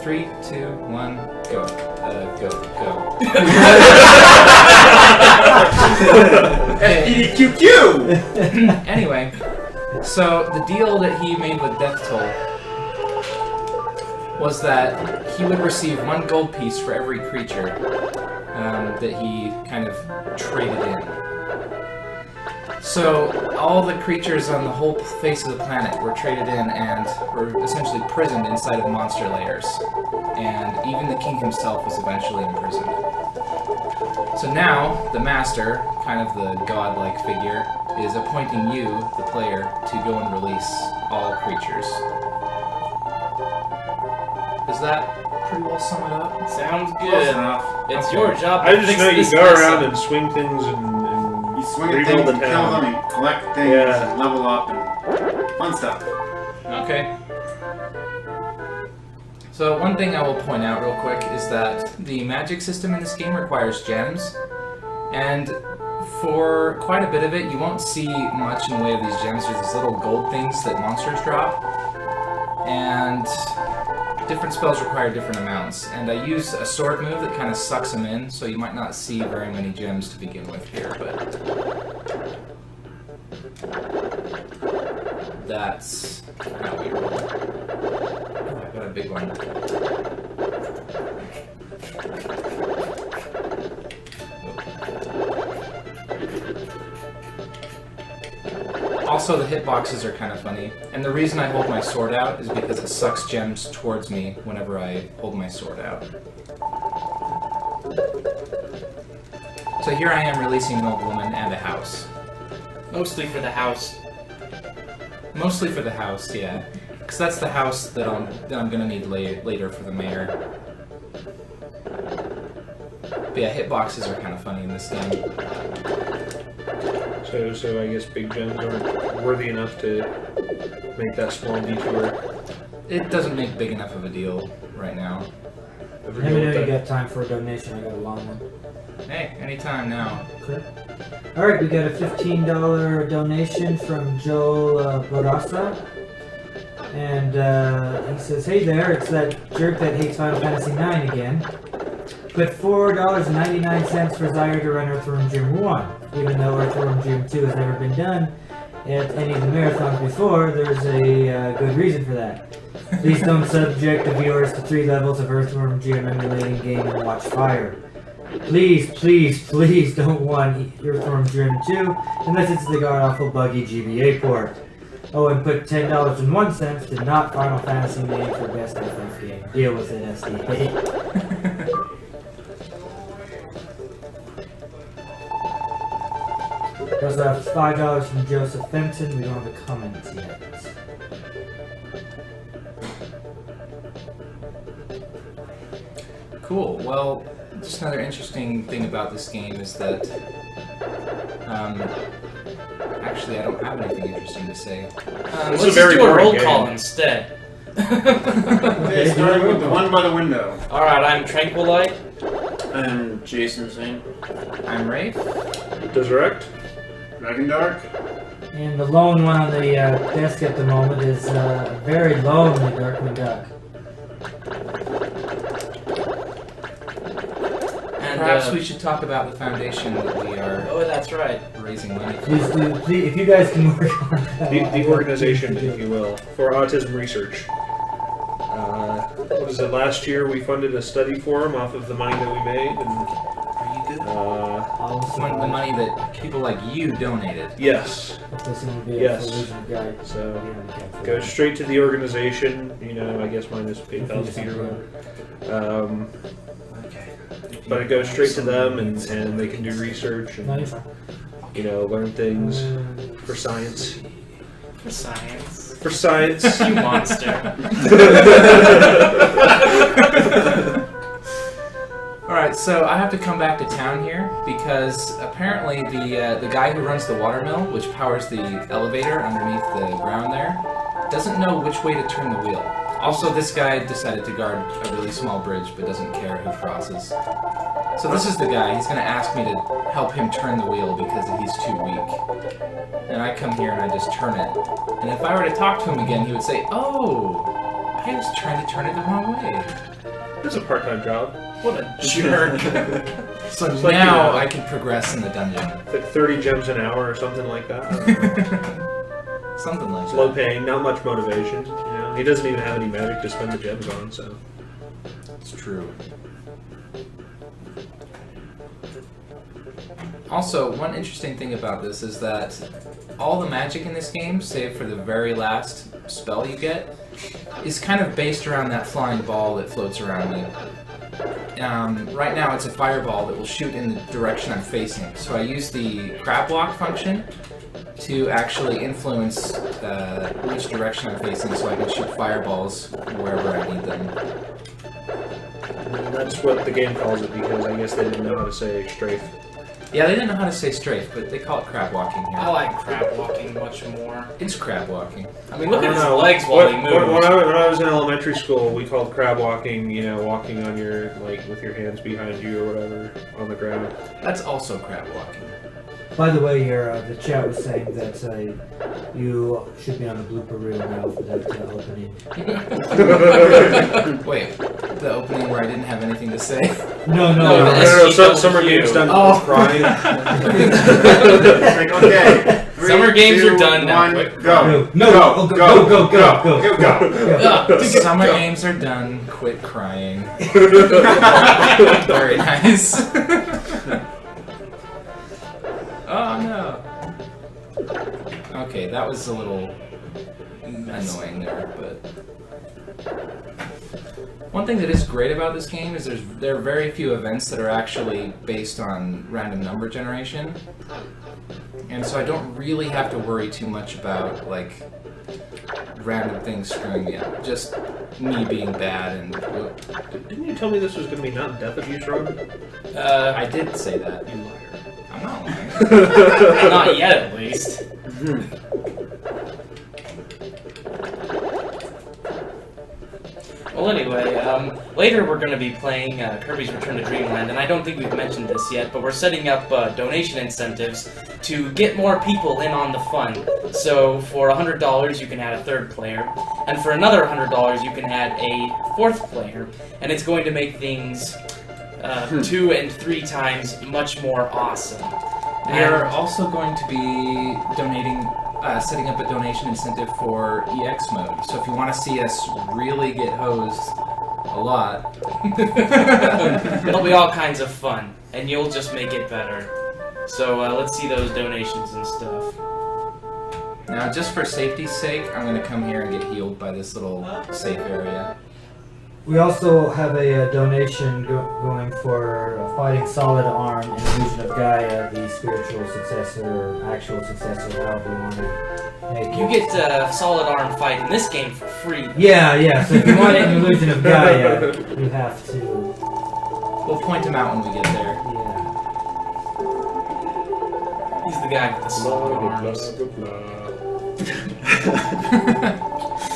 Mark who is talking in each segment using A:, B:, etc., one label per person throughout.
A: 3, 2, 1, go. Go.
B: SGDQ!
A: Anyway, so the deal that he made with Death Toll was that he would receive 1 gold piece for every creature that he kind of traded in. So all the creatures on the whole face of the planet were traded in and were essentially prisoned inside of monster lairs. And even the king himself was eventually imprisoned. So now, the master, kind of the godlike figure, is appointing you, the player, to go and release all creatures. Does that pretty well sum it up?
C: Sounds good.
B: Close enough.
C: It's your job to
D: I just
C: fix
D: know you
C: this
D: go
C: mess
D: around
C: up.
D: and swing things and
B: You swing at
D: rebuild
B: things
D: the
B: and kill
D: town.
B: them and collect things
D: Yeah.
B: and level up and fun stuff.
A: Okay. So one thing I will point out real quick is that the magic system in this game requires gems, and for quite a bit of it you won't see much in the way of these gems. There's these little gold things that monsters drop, and different spells require different amounts, and I use a sword move that kind of sucks them in, so you might not see very many gems to begin with here, but that's how we roll. Oh, I got a big one. Also, the hitboxes are kind of funny, and the reason I hold my sword out is because it sucks gems towards me whenever I hold my sword out. So here I am releasing an old woman and a house.
C: Mostly for the house.
A: Mostly for the house, yeah. Because that's the house that I'm gonna need later for the mayor. But yeah, hitboxes are kind of funny in this game.
D: So I guess big gems aren't worthy enough to make that small detour.
A: It doesn't make big enough of a deal right now.
D: Ever
E: Let
D: deal
E: me know
D: with
E: you
D: that?
E: got time for a donation. I got a long one.
A: Hey, anytime now.
E: Okay. All right, we got a $15 donation from Joel Bodassa. And he says, hey there, it's that jerk that hates Final Fantasy IX again. Put $4.99 for Zyre to run Earthworm Jim 1. Even though Earthworm Jim 2 has never been done at any of the marathons before, there's a good reason for that. Please don't subject the viewers to 3 levels of Earthworm Jim emulating game and watch fire. Please, please, please don't want Earthworm Jim 2 unless it's the god-awful buggy GBA port. Oh, and put $10.01 to not Final Fantasy name for best FF game. Deal with it, SDK. There's $5 from Joseph Fenton. We don't have the comments yet.
A: Cool. Well, just another interesting thing about this game is that, actually I don't have anything interesting to say.
C: Let's
D: a
C: just
D: very
C: do a
D: boring
C: roll
D: game.
C: call instead.
B: Okay, starting with the one by the window.
C: Alright, I'm Tranquilite.
B: I'm Jason Singh.
A: I'm Reaif.
D: Resurrect?
B: Dragon Dark.
E: And the lone one on the desk at the moment is very lonely Darkwing Duck.
C: And,
A: Perhaps we should talk about the foundation that we are
C: Oh, that's right.
A: raising money for.
E: Please do, please, if you guys can work on that.
D: The organization, if you will, for autism research. What is it, last year we funded a study for them off of the money that we made, and
A: Are you good? The
E: The
A: money that people like you donated.
D: yes. Yes. So, go straight to the organization, you know, I guess minus PayPal's fee or whatever.
A: Okay.
D: But it goes straight to them, and they can do research
E: No, you're
D: and,
E: fine.
D: you know, learn things for science.
C: For science.
D: For science.
C: You monster.
A: Alright, so I have to come back to town here because apparently the guy who runs the watermill, which powers the elevator underneath the ground there, doesn't know which way to turn the wheel. Also, this guy decided to guard a really small bridge but doesn't care who crosses. So this is the guy. He's going to ask me to help him turn the wheel because he's too weak. And I come here and I just turn it. And if I were to talk to him again, he would say, "Oh, I was trying to turn it the wrong way.
D: It's a part-time job.
C: What a jerk.
A: So
D: It's like,
A: now
D: you know,
A: I can progress in the dungeon.
D: It's like 30 gems an hour or something like that.
A: Something like
D: It's
A: that.
D: low paying, not much motivation. You know, he doesn't even have any magic to spend the gems on, so.
A: It's true. Also, one interesting thing about this is that all the magic in this game, save for the very last spell you get, is kind of based around that flying ball that floats around you. Right now it's a fireball that will shoot in the direction I'm facing, so I use the crab walk function to actually influence which direction I'm facing so I can shoot fireballs wherever I need them.
D: And that's what the game calls it because I guess they didn't know how to say strafe.
A: Yeah, they didn't know how to say strafe, but they call it crab walking here.
C: I like crab walking much more.
A: It's crab walking.
C: I mean, look at his
D: No,
C: legs while he moves.
D: When I was in elementary school, we called crab walking, you know, walking on your, like, with your hands behind you or whatever, on the ground.
A: That's also crab walking.
E: By the way, the chat was saying that you should be on the blooper reel now for that opening.
A: Wait, the opening where I didn't have anything to say?
C: No,
E: No.
C: SGDQ.
D: Summer games done
A: Oh.
D: crying.
B: Like, okay.
C: Summer games are done now.
B: 1,
C: Quick.
B: go.
E: No, go.
B: Go.
A: Summer games are done. Quit crying. Very nice. Oh no. Okay, that was a little annoying there, but one thing that is great about this game is there are very few events that are actually based on random number generation, and so I don't really have to worry too much about like random things screwing me up. Just me being bad and.
D: Didn't you tell me this was going to be not Death Abuse Road?
A: I did say that. You liar. I'm not lying.
C: Not yet, at least. Well, anyway, later we're going to be playing Kirby's Return to Dreamland, and I don't think we've mentioned this yet, but we're setting up donation incentives to get more people in on the fun. So for $100, you can add a third player, and for another $100, you can add a fourth player, and it's going to make things 2 and 3 times much more awesome.
A: We are also going to be setting up a donation incentive for EX mode. So if you want to see us really get hosed a lot,
C: It'll be all kinds of fun, and you'll just make it better. So let's see those donations and stuff.
A: now just for safety's sake, I'm going to come here and get healed by this little safe area.
E: We also have a donation going for Fighting Solid Arm and Illusion of Gaia, the spiritual successor, or actual successor, however you want to make it.
C: You get Solid Arm Fight in this game for free.
E: Yeah, so if you want an Illusion of Gaia, you have to...
A: We'll point him out when we get there.
E: Yeah.
C: He's the guy with the solid arms.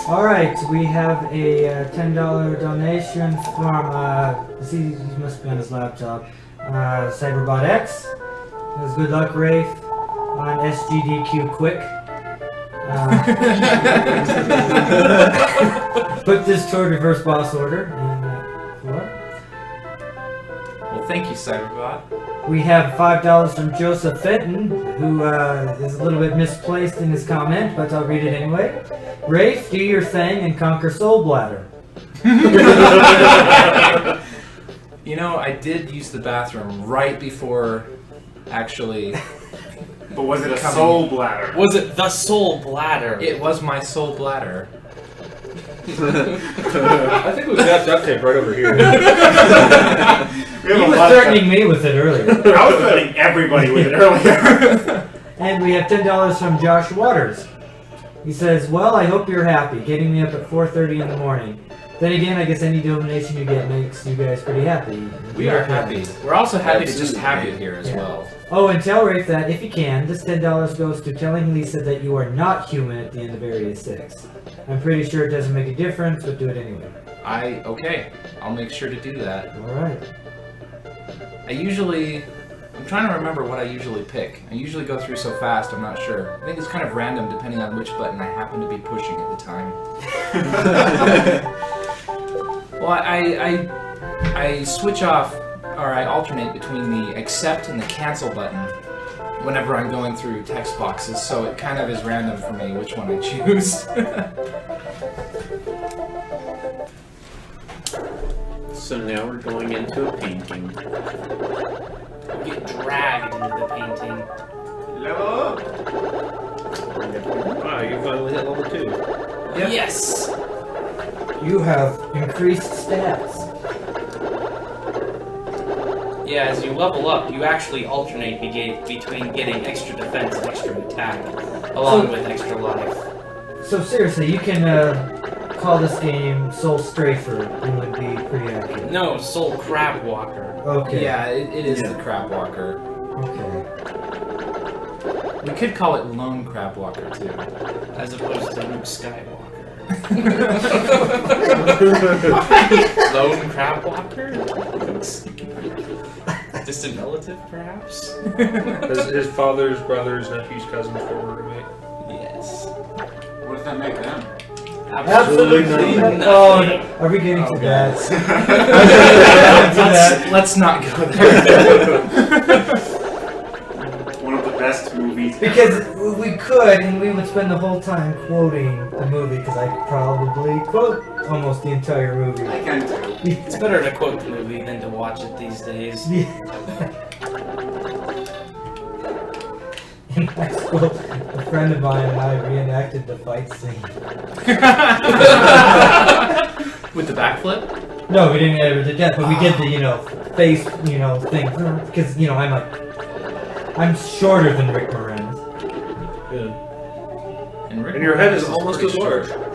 E: Alright, we have a $10 donation from, he must be on his laptop, Cyberbot X. Says, good luck, Reaif, on SGDQ quick. Put this toward reverse boss order. And,
A: Well, thank you, Cyberbot.
E: we have $5 from Joseph Fenton, who is a little bit misplaced in his comment, but I'll read it anyway. Reaif, do your thing and conquer Soul Bladder.
A: You know, I did use the bathroom right before actually.
B: But was it a soul bladder?
C: Was it the Soul Bladder?
A: It was my soul bladder.
D: I think we've got duct tape right over here.
B: We have
E: He
B: a
E: was
B: lot of
E: threatening me with it earlier.
B: I was threatening everybody with it earlier.
E: And we have $10 from Josh Waters. He says, well, I hope you're happy, getting me up at 4:30 in the morning. Then again, I guess any donation you get makes you guys pretty happy.
A: We are happy. We're also happy to just have you here as
E: Yeah.
A: well.
E: Oh, and tell Reaif that, if you can, this $10 goes to telling Lisa that you are not human at the end of Area 6. I'm pretty sure it doesn't make a difference, but do it anyway.
A: Okay. I'll make sure to do that.
E: Alright.
A: I'm trying to remember what I usually pick. I usually go through so fast, I'm not sure. I think it's kind of random depending on which button I happen to be pushing at the time. Well, I switch off, or I alternate between the accept and the cancel button whenever I'm going through text boxes, so it kind of is random for me which one I choose.
F: So now we're going into a painting.
C: Get dragged into the painting.
B: Level up!
D: Wow, you finally hit level 2.
A: Yep.
C: Yes!
E: You have increased stats.
C: Yeah, as you level up, you actually alternate between getting extra defense and extra attack, along with extra life.
E: So seriously, you can call this game Soul Strafer. It would be pretty accurate.
C: No, Soul Crab Walker.
E: Okay.
A: Yeah, it is the Crab Walker.
E: Okay.
A: We could call it Lone Crab Walker, too.
C: As opposed to Luke Skywalker. Lone Crab Walker? Distant relative, perhaps?
D: His father's brother's nephew's cousin's former roommate.
C: Yes.
B: What does that make them?
E: Absolutely
C: nothing.
E: Oh, are we getting to that?
A: Let's not go there.
B: One of the best movies
E: Because
B: ever.
E: we could, and we would spend the whole time quoting the movie, because I could probably quote almost the entire movie.
B: I can too.
C: It's better to quote the movie than to watch it these days.
E: In high school, a friend of mine and I reenacted the fight scene.
A: With the backflip?
E: No, we didn't ever did that, but we did the, face, thing. Because, I'm shorter than Rick Moranis.
D: Yeah.
A: And Rick
D: And your head is
A: Moranis
D: almost
A: pretty
D: as large.
A: short.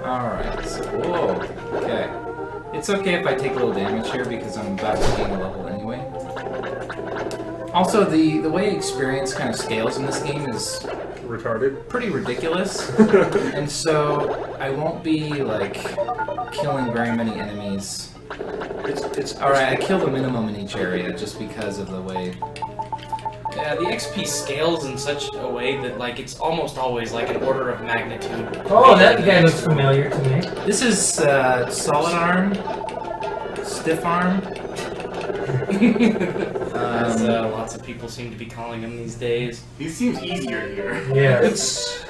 A: Alright, so, whoa, okay. It's okay if I take a little damage here because I'm about to gain a level anyway. Also, the way experience kind of scales in this game is
D: Retarded.
A: pretty ridiculous, and so I won't be, killing very many enemies.
D: It's
A: Alright, I killed a minimum in each area just because of the way...
C: Yeah, the XP scales in such a way that, it's almost always, an order of magnitude.
E: Oh, that guy looks familiar to me.
A: This is, solid arm, stiff arm.
C: As lots of people seem to be calling him these days.
B: He seems easier here.
E: Yeah.
D: It's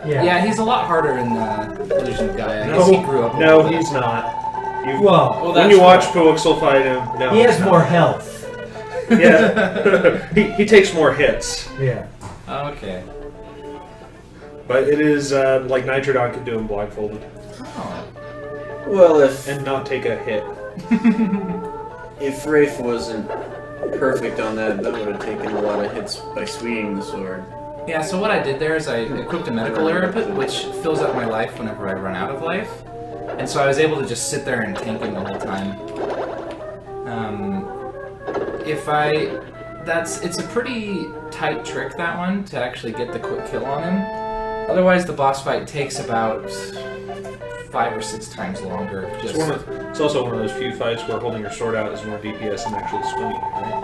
A: Yeah, he's a lot harder in Illusion of Gaia. I guess
D: No,
A: he grew up. a
D: no,
A: little bit.
D: he's not.
E: Well,
C: Well,
D: When
C: that's
D: you watch Pixel fight him, no,
E: he has
D: he's not.
E: more health.
D: Yeah, he takes more hits,
E: Yeah.
A: Okay.
D: but it is like Nitrodon could do him blindfolded
A: Oh.
F: Well, if
D: and not take a hit.
F: Reaif wasn't perfect on that, that would have taken a lot of hits by swinging the sword.
A: Yeah, so what I did there is I equipped a medical herb, which fills up my life whenever I run out of life. And so I was able to just sit there and tank him the whole time. It's a pretty tight trick, that one, to actually get the quick kill on him. Otherwise, the boss fight takes about 5 or 6 times longer. Just,
D: It's also one of those few fights where holding your sword out is more DPS than actually swinging, right?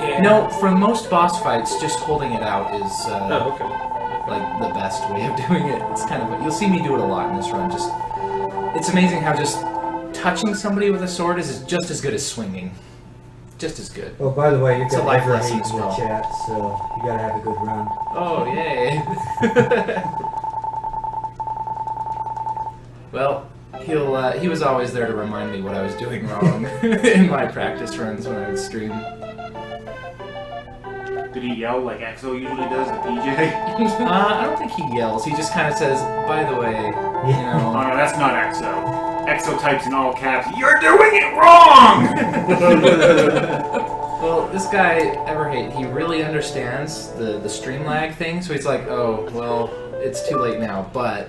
C: Yeah.
A: No, for most boss fights, just holding it out is,
D: Oh, okay.
A: the best way of doing it. It's kind of, you'll see me do it a lot in this run. It's amazing how just touching somebody with a sword is just as good as swinging. Just as good.
E: Oh, by the way, you've
A: It's a
E: got
A: life
E: Ever
A: lesson
E: Hate
A: as
E: in the
A: well.
E: chat, so you gotta have a good run.
A: Oh, yay. Well, he was always there to remind me what I was doing wrong in my practice runs when I would stream.
B: Did he yell like EXO usually does at PJ?
A: I don't think he yells. He just kind of says, by the way,
B: Oh
A: you know...
B: no, that's not EXO. EXO types in all caps, "You're doing it wrong!"
A: Well, this guy, Everhate, he really understands the stream lag thing, so he's like, oh, well, it's too late now, but...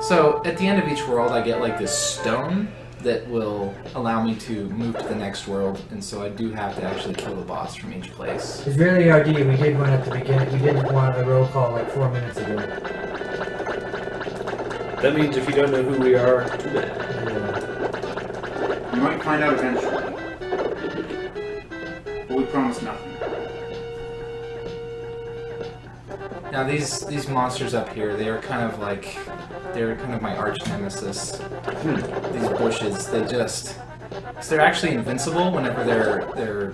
A: So, at the end of each world, I get, this stone, that will allow me to move to the next world, and so I do have to actually kill the boss from each place.
E: It's really RD. We did one at the beginning. We didn't want a roll call like 4 minutes ago.
D: That means if you don't know who we are, too bad.
B: You might find out eventually. But we promise nothing.
A: Now these monsters up here, they're kind of my arch nemesis. These bushes, they're actually invincible whenever their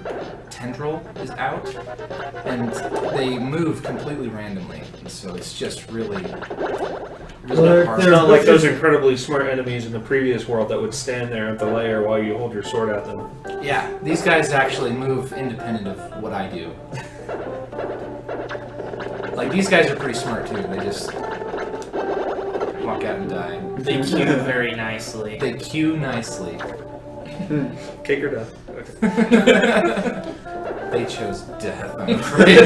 A: tendril is out, and they move completely randomly. And so it's just really hard.
D: It's not like those incredibly smart enemies in the previous world that would stand there at the lair while you hold your sword at them.
A: Yeah, these guys actually move independent of what I do. Like, these guys are pretty smart too. They just walk out and die.
C: They queue very nicely.
A: They queue nicely.
D: Cake or death.
A: They chose death, I'm afraid.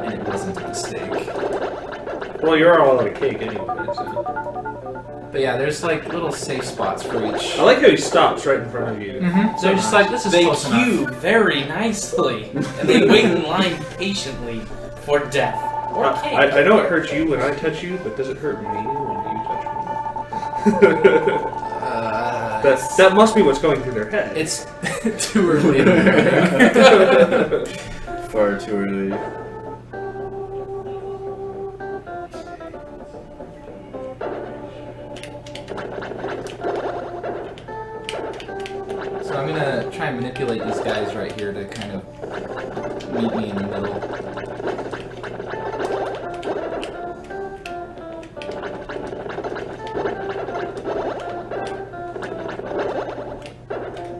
A: And it wasn't a mistake.
D: Well, you're all out of cake anyway, so.
A: But yeah, there's like little safe spots for each.
D: I like how he stops right in front of you.
A: Mm-hmm. So they're just like, this is
C: They
A: close
C: queue
A: enough.
C: very nicely, and they wait in line patiently for death or cake.
D: I know it hurts you when I touch you, but does it hurt me when you touch me? That must be what's going through their head.
A: It's too early in the morning.
F: Far too early.
A: So I'm gonna try and manipulate these guys right here to kind of meet me in the middle.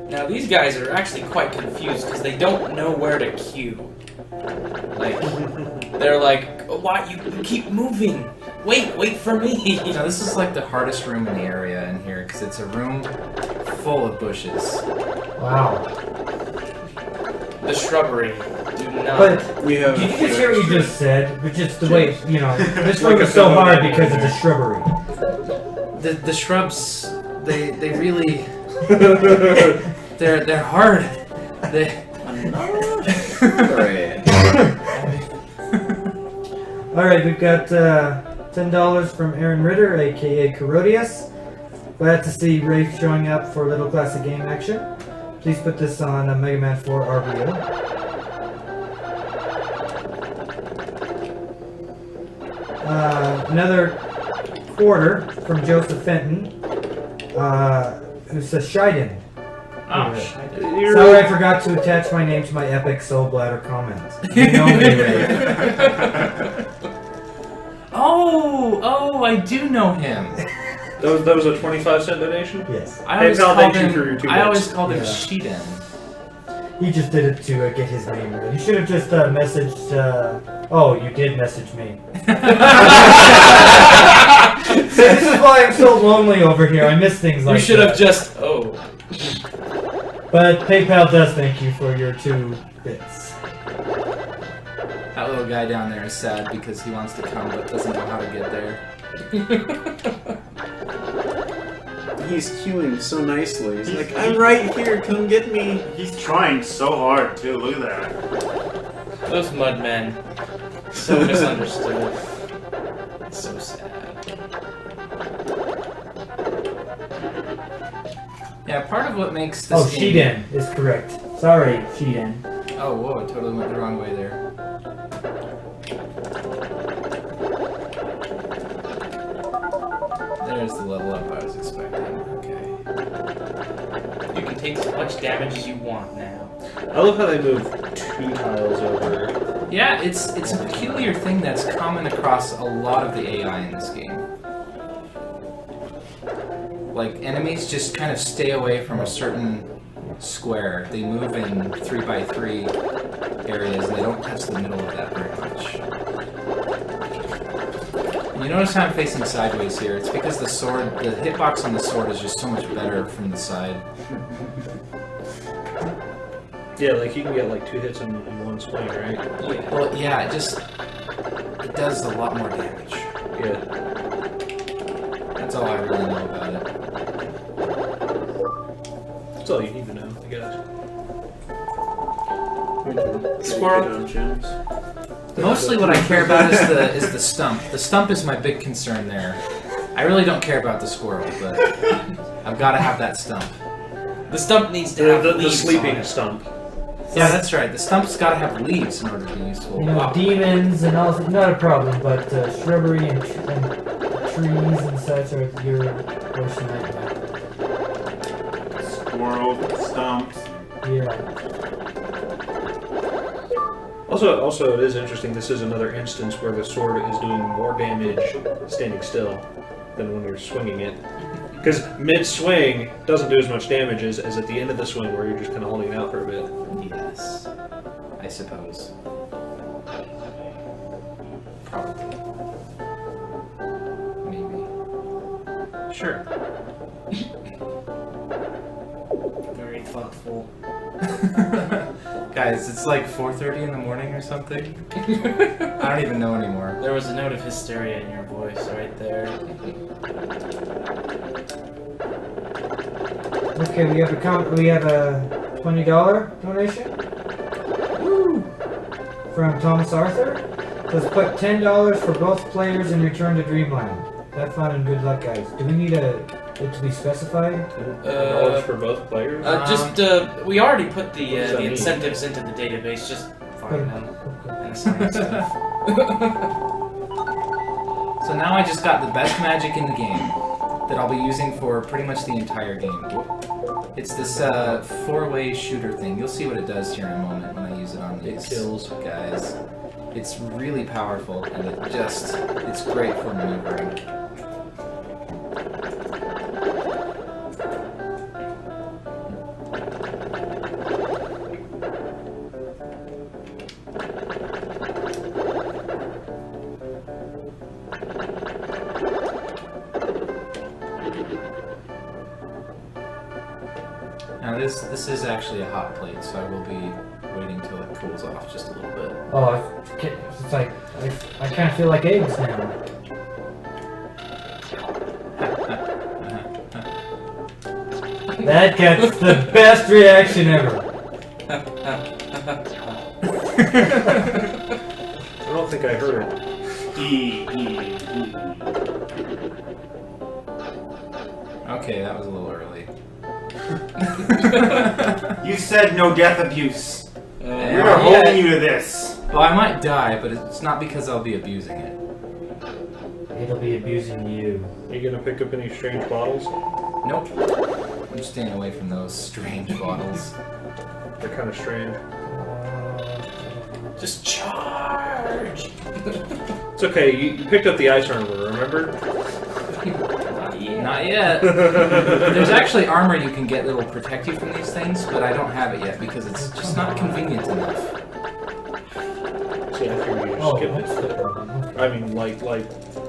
C: Now these guys are actually quite confused because they don't know where to queue. Like, they're like, why you keep moving? Wait for me.
A: Now this is like the hardest room in the area in here because it's a room full of bushes.
E: Wow.
C: The shrubbery do not.
E: But
F: We have.
E: did you just hear what you just said? But just the way, you know, this
D: Like
E: room
D: a
E: is so hard
D: photo.
E: because of the shrubbery.
A: The shrubs, they really, they're hard. They.
E: Alright, we've got $10 from Aaron Ritter, aka Carodius. Glad to see Reaif showing up for Little Classic Game action. Please put this on a Mega Man 4 RBO. Another quarter from Joseph Fenton, who says Shiden.
A: Oh, shit.
E: Sorry, I forgot to attach my name to my epic soul bladder comments. You know me, Reaif.
A: Oh, I do know him.
D: That was a 25-cent donation?
E: Yes.
A: I
D: Hey,
A: always
D: pal,
A: called
D: thank you
A: him.
D: for your 2
A: I always
D: bits.
A: called him
E: Yeah.
A: Shiden.
E: He just did it to get his name right. You should have just messaged. Oh, you did message me. This is why I'm so lonely over here. I miss things like
C: You should
E: that.
C: have just. Oh.
E: But PayPal does thank you for your 2 bits.
A: That little guy down there is sad because he wants to come but doesn't know how to get there.
F: He's queuing so nicely. He's like, I'm right here, come get me.
B: He's trying so hard too. Look at that.
C: Those mudmen. So misunderstood. So sad.
A: Yeah, part of what makes this
E: Oh,
A: game...
E: Shiden is correct. Sorry, Shiden.
A: Oh, whoa, I totally went the wrong way there. There's the level up I was expecting. Okay.
C: You can take as much damage as you want now.
D: I love how they move 2 tiles over.
A: Yeah, it's a peculiar thing that's common across a lot of the AI in this game. Like, enemies just kind of stay away from a certain square. They move in 3x3 areas, and they don't touch the middle of that very much. And you notice how I'm facing sideways here. It's because the sword, the hitbox on the sword is just so much better from the side.
D: Yeah, like you can get like 2 hits in one swing, right?
A: Well, yeah, it does a lot more damage.
D: Yeah.
A: That's all I really know about it.
D: That's all you need to know, I guess.
F: Squirrel. Gems.
A: Mostly what I care about is the stump. The stump is my big concern there. I really don't care about the squirrel, but I've got to have that stump.
C: The stump needs to have
D: The
C: leaves
D: sleeping
C: on it.
D: stump.
A: Yeah, that's right. The stump's got to have leaves in order to be useful.
E: You know, demons and all, not a problem, but shrubbery and trees and such are your worst nightmare.
B: Squirrel, stumps.
E: Yeah.
D: Also, it is interesting. This is another instance where the sword is doing more damage standing still than when you're swinging it. Because mid-swing doesn't do as much damage as at the end of the swing where you're just kind of holding it out for a bit.
A: Yes, I suppose. Probably. Maybe. Sure.
C: Very thoughtful.
A: Guys, it's like 4:30 in the morning or something. I don't even know anymore.
C: There was a note of hysteria in your voice right there.
E: Okay, we have a $20 donation. Woo! From Thomas Arthur. Let's put $10 for both players in Return to Dreamland. Have fun and good luck, guys. Do we need it to be specified?
D: Knowledge for both players?
C: We already put the
D: What does that mean?
C: incentives into the database. Just find them
E: Okay.
C: and assign stuff.
A: So now I just got the best magic in the game that I'll be using for pretty much the entire game. It's this 4-way shooter thing. You'll see what it does here in a moment when I use it on these
D: kills.
A: guys. It's really powerful and it's great for maneuvering. Now this is actually a hot plate, so I will be waiting till it cools off just a little bit.
E: Oh, it's like I kind of feel like eggs now. That gets the best reaction ever.
D: I don't think I heard it.
A: Okay, that was a little early.
B: You said no death abuse. We
A: Yeah.
B: are holding you to this.
A: Well, I might die, but it's not because I'll be abusing it.
E: It'll be abusing you.
D: Are you gonna pick up any strange bottles?
A: Nope. I'm staying away from those strange bottles.
D: They're kind of strange.
C: Just charge.
D: It's okay, you picked up the ice armor, remember?
A: Not yet. There's actually armor you can get that will protect you from these things, but I don't have it yet because it's just not convenient enough.
D: See, I figured you just
E: Oh,
D: skipped
E: that's
D: it.
E: the problem.
D: I mean, like,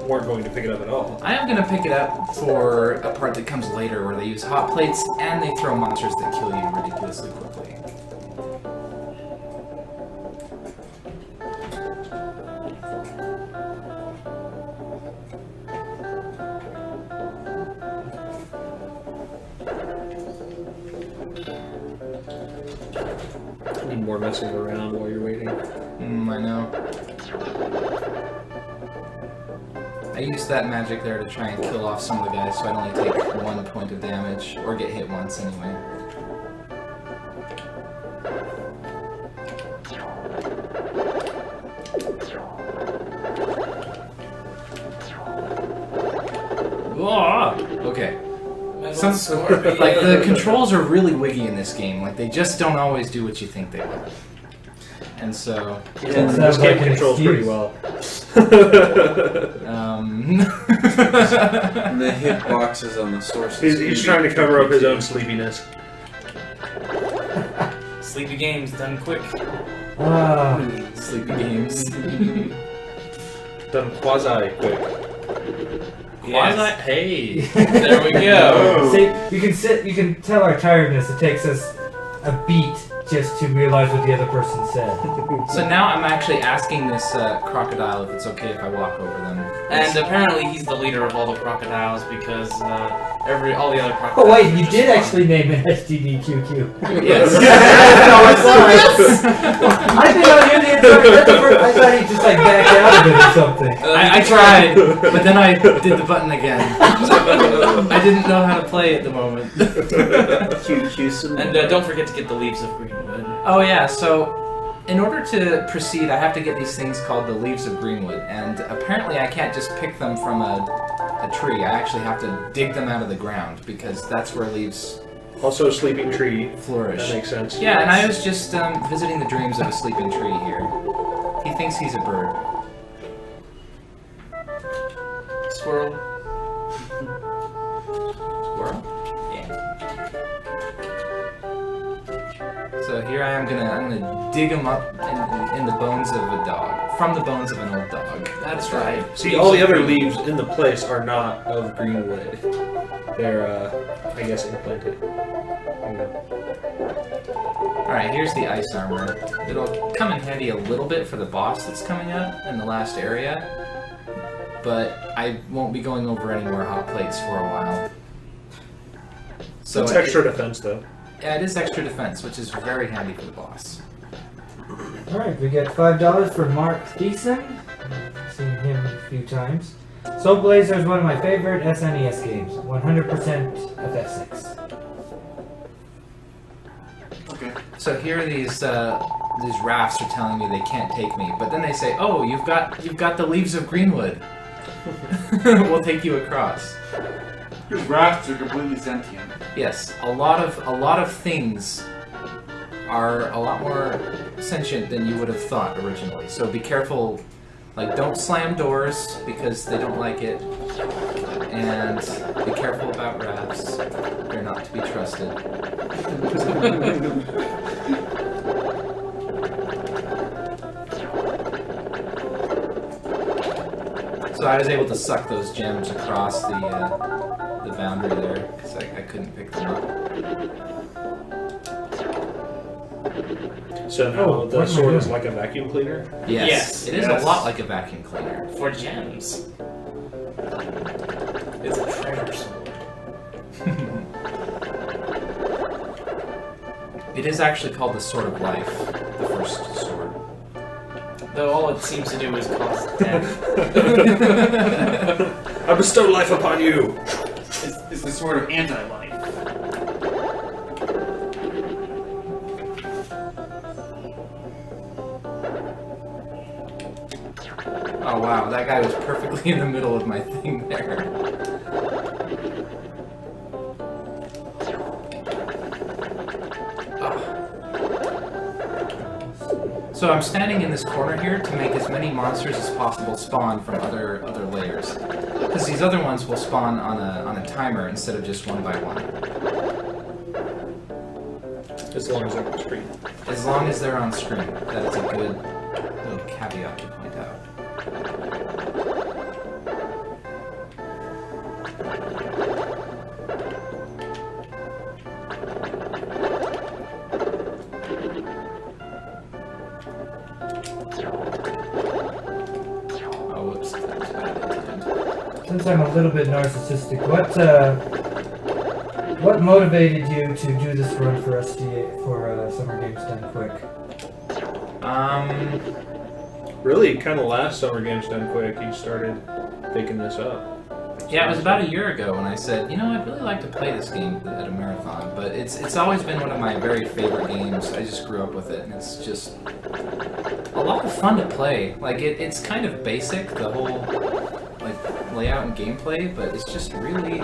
D: weren't going to pick it up at all.
A: I am going to pick it up for a part that comes later where they use hot plates and they throw monsters that kill you ridiculously quickly.
D: I need more messing around while you're waiting.
A: I know. I used that magic there to try and kill off some of the guys so I'd only take 1 point of damage, or get hit once anyway. Okay. Some, like, the controls are really wiggy in this game. Like, they just don't always do what you think they will. And so...
E: Yeah,
D: This
E: sounds
D: game
E: like an
D: controls pretty
E: excuse.
D: well.
F: And the hitboxes on the sources.
D: He's trying to cover up his own sleepiness.
C: Sleepy games done quick.
A: Sleepy games.
D: Done quasi-quick.
C: Yes.
D: Hey!
C: There we go.
E: See, you can tell our tiredness. It takes us a beat just to realize what the other person said.
A: So now I'm actually asking this crocodile if it's okay if I walk over them.
C: And apparently he's the leader of all the crocodiles because all the other crocodiles.
E: Oh wait, you
C: just
E: did
C: fun.
E: actually name it SGDQ.
A: Yes.
E: I think I knew the entire. I thought he just like backed out of it or something.
A: I tried, but then I did the button again. I didn't know how to play at the moment.
C: And don't forget to get the leaves of greenwood.
A: Oh yeah, so in order to proceed, I have to get these things called the leaves of greenwood, and apparently I can't just pick them from a tree. I actually have to dig them out of the ground, because that's where leaves
D: Also, a sleeping tree.
A: flourish.
D: That makes sense.
A: Yeah, and I was just visiting the dreams of a sleeping tree here. He thinks he's a bird.
C: Squirrel.
A: Squirrel? Yeah. So here I am I'm gonna dig them up in the bones of a dog. From the bones of an old dog.
C: That's right.
D: See, all the other leaves in the place are not of greenwood. They're, I guess, implanted.
A: Alright, here's the ice armor. It'll come in handy a little bit for the boss that's coming up in the last area, but I won't be going over any more hot plates for a while. So
D: It's extra defense, though.
A: Yeah, it is extra defense, which is very handy for the boss.
E: Alright, we get $5 for Mark Thiessen. I've seen him a few times. Soul Blazer is one of my favorite SNES games. 100% FF6.
B: Okay.
A: So here these rafts are telling me they can't take me, but then they say, "Oh, you've got the leaves of greenwood. We'll take you across."
B: Your rafts are completely sentient.
A: Yes, a lot of things are a lot more sentient than you would have thought originally. So be careful. Like, don't slam doors because they don't like it, and be careful about rafts. They're not to be trusted. So I was able to suck those gems across the boundary there because I couldn't pick them up.
D: So now the
E: what am I
D: sword is
E: doing?
D: like a vacuum cleaner?
A: Yes, it is
B: yes.
A: a lot like a vacuum cleaner.
C: For gems. It's a treasure sword.
A: It is actually called the Sword of Life, the first sword.
C: Though all it seems to do is cause death.
D: I bestow life upon you!
B: It's the sword of anti-life.
A: Oh wow, that guy was perfectly in the middle of my thing there. So I'm standing in this corner here to make as many monsters as possible spawn from other layers, because these other ones will spawn on a timer instead of just one by one.
D: As long as they're on screen.
A: As long as they're on screen, that is a good little caveat to point out. Oh, whoops, that was bad.
E: Since I'm a little bit narcissistic, what motivated you to do this run for SDA for Summer Games Done Quick?
D: Really, kind of last Summer Games Done Quick, you started picking this up.
A: Yeah, it was about a year ago when I said, you know, I'd really like to play this game at a marathon, but it's always been one of my very favorite games. I just grew up with it, and it's just a lot of fun to play. Like, it's kind of basic, the whole like layout and gameplay, but it's just really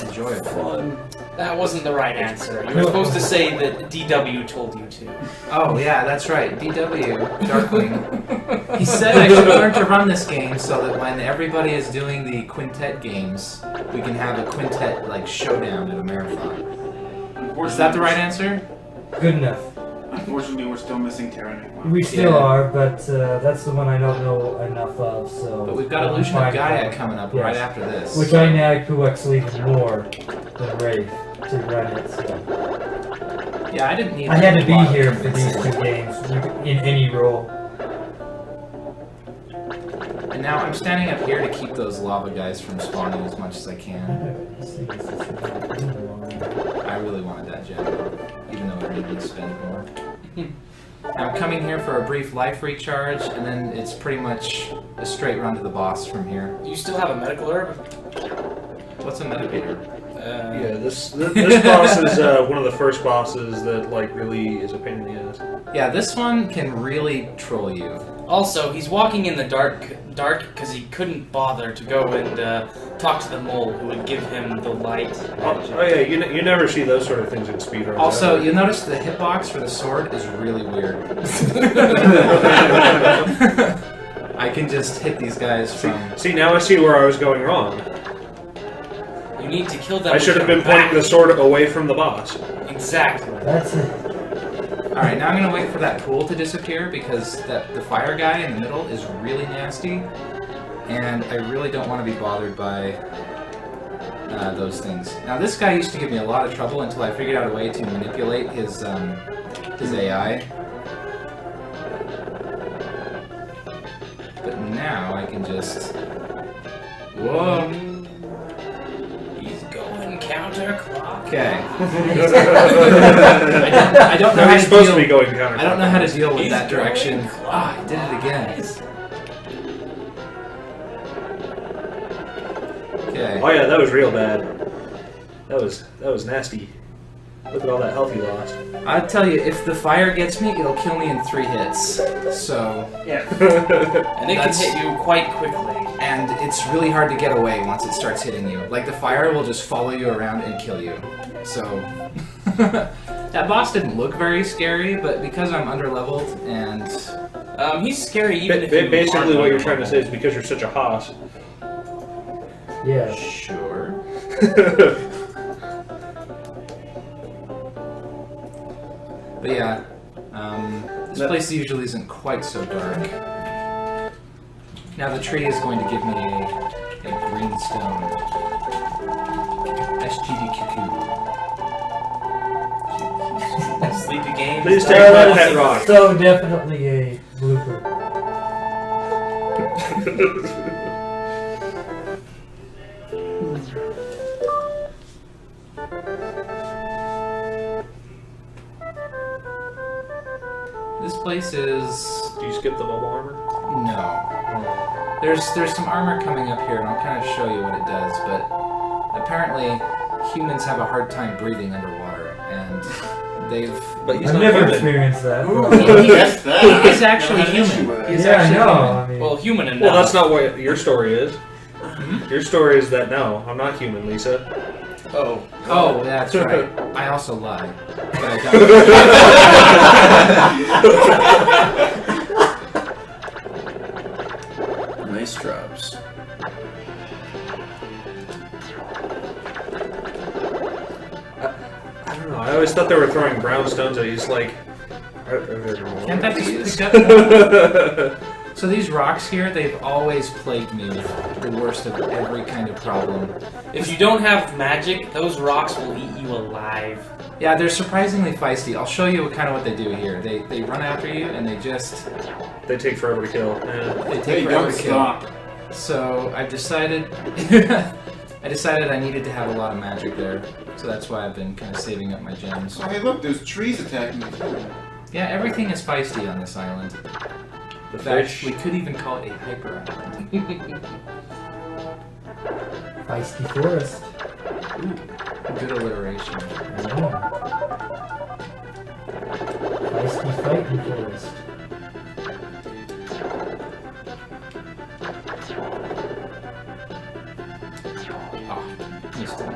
A: enjoyable.
D: Fun.
C: That wasn't the right answer. You were supposed to say that DW told you to.
A: Oh yeah, that's right, DW, Darkling. He said I should learn to run this game so that when everybody is doing the quintet games, we can have a quintet like showdown at a marathon. Is that the right answer?
E: Good enough.
B: Unfortunately, we're still missing Tyrannic.
E: We still
A: Yeah.
E: are, but that's the one I don't know enough of, so...
A: But we've got Illusion of Gaia coming up right after this.
E: Which I nag Puexel even more than Reaif to run it, so...
A: Yeah, I didn't need.
E: I had to
A: a
E: be
A: lot of
E: here for these
A: convincing.
E: 2 games in any role.
A: And now I'm standing up here to keep those lava guys from spawning as much as I can. I really wanted that gem, even though it made me spend more. I'm coming here for a brief life recharge, and then it's pretty much a straight run to the boss from here.
C: You still have a medical herb?
A: What's a medicator?
D: Yeah, this boss is one of the first bosses that like really is a pain in the ass.
A: Yeah, this one can really troll you.
C: Also, he's walking in the dark because he couldn't bother to go and talk to the mole who would give him the light.
D: Oh yeah, you never see those sort of things in speedruns.
A: Also,
D: ever.
A: you'll notice the hitbox for the sword is really weird. I can just hit these guys from...
D: See, now I see where I was going wrong.
C: You need to kill them.
D: I should have been pointing the sword away from the boss.
C: Exactly.
E: That's it.
A: Alright, now I'm gonna wait for that pool to disappear because the fire guy in the middle is really nasty. And I really don't want to be bothered by those things. Now this guy used to give me a lot of trouble until I figured out a way to manipulate his AI. But now I can just... Whoa!
C: He's going counterclock.
A: Okay. I don't know
D: No,
A: how
D: he's
A: to
D: supposed
A: deal...
D: to be going counter.
A: I don't know how to deal with
C: He's
A: that direction.
C: going
A: Ah, I did it again. Okay.
D: Oh yeah, that was real bad. That was nasty. Look at all that health you lost.
A: I'll tell you, if the fire gets me, it'll kill me in 3 hits. So,
B: Yeah.
C: And it can
A: That's-
C: hit you quite quickly.
A: and it's really hard to get away once it starts hitting you. Like, the fire will just follow you around and kill you. So, that boss didn't look very scary, but because I'm underleveled and...
C: He's scary even if you
D: Basically,
C: aren't
D: what you're trying to
C: normal.
D: say is because you're such a hoss.
E: Yeah.
A: Sure. But yeah, this place usually isn't quite so dark. Now the tree is going to give me a green stone. SGDQ.
C: Sleepy game.
D: Please take my pet rock.
E: So definitely a blooper.
A: This place is...
D: Do you skip the bubble armor?
A: no. There's some armor coming up here, and I'll kind of show you what it does, but apparently humans have a hard time breathing underwater, and they've...
D: But he's
E: I've
D: not
E: never
D: human.
E: experienced that.
B: Yes, that.
A: He's actually human. He's
E: Yeah, I
A: actually
E: know.
A: human.
E: I mean,
C: Well, human and
D: Well, that's not what your story is.
A: Hmm?
D: Your story is that no, I'm not human, Lisa.
C: Oh.
A: Oh, that's right. I also lie. But I don't.
F: Nice drops.
D: I don't know. I always thought they were throwing brownstones at you. It's like, are there more?
A: Can't that be picked up? So these rocks here, they've always plagued me with the worst of every kind of problem.
C: If you don't have magic, those rocks will eat you alive.
A: Yeah, they're surprisingly feisty. I'll show you kind of what they do here. They run after you and they just...
D: They take forever to kill. Yeah.
A: They
B: Hey,
A: take forever
B: don't
A: to kill.
B: stop.
A: So I've decided... I decided I needed to have a lot of magic there. So that's why I've been kind of saving up my gems.
B: Oh, hey, look, there's trees attacking me too.
A: Yeah, everything is feisty on this island.
D: The
A: In fact,
D: fish.
A: we could even call it a hyper island.
E: feisty forest.
A: Good alliteration.
E: Yeah. Feisty fighting forest.
A: Missed it.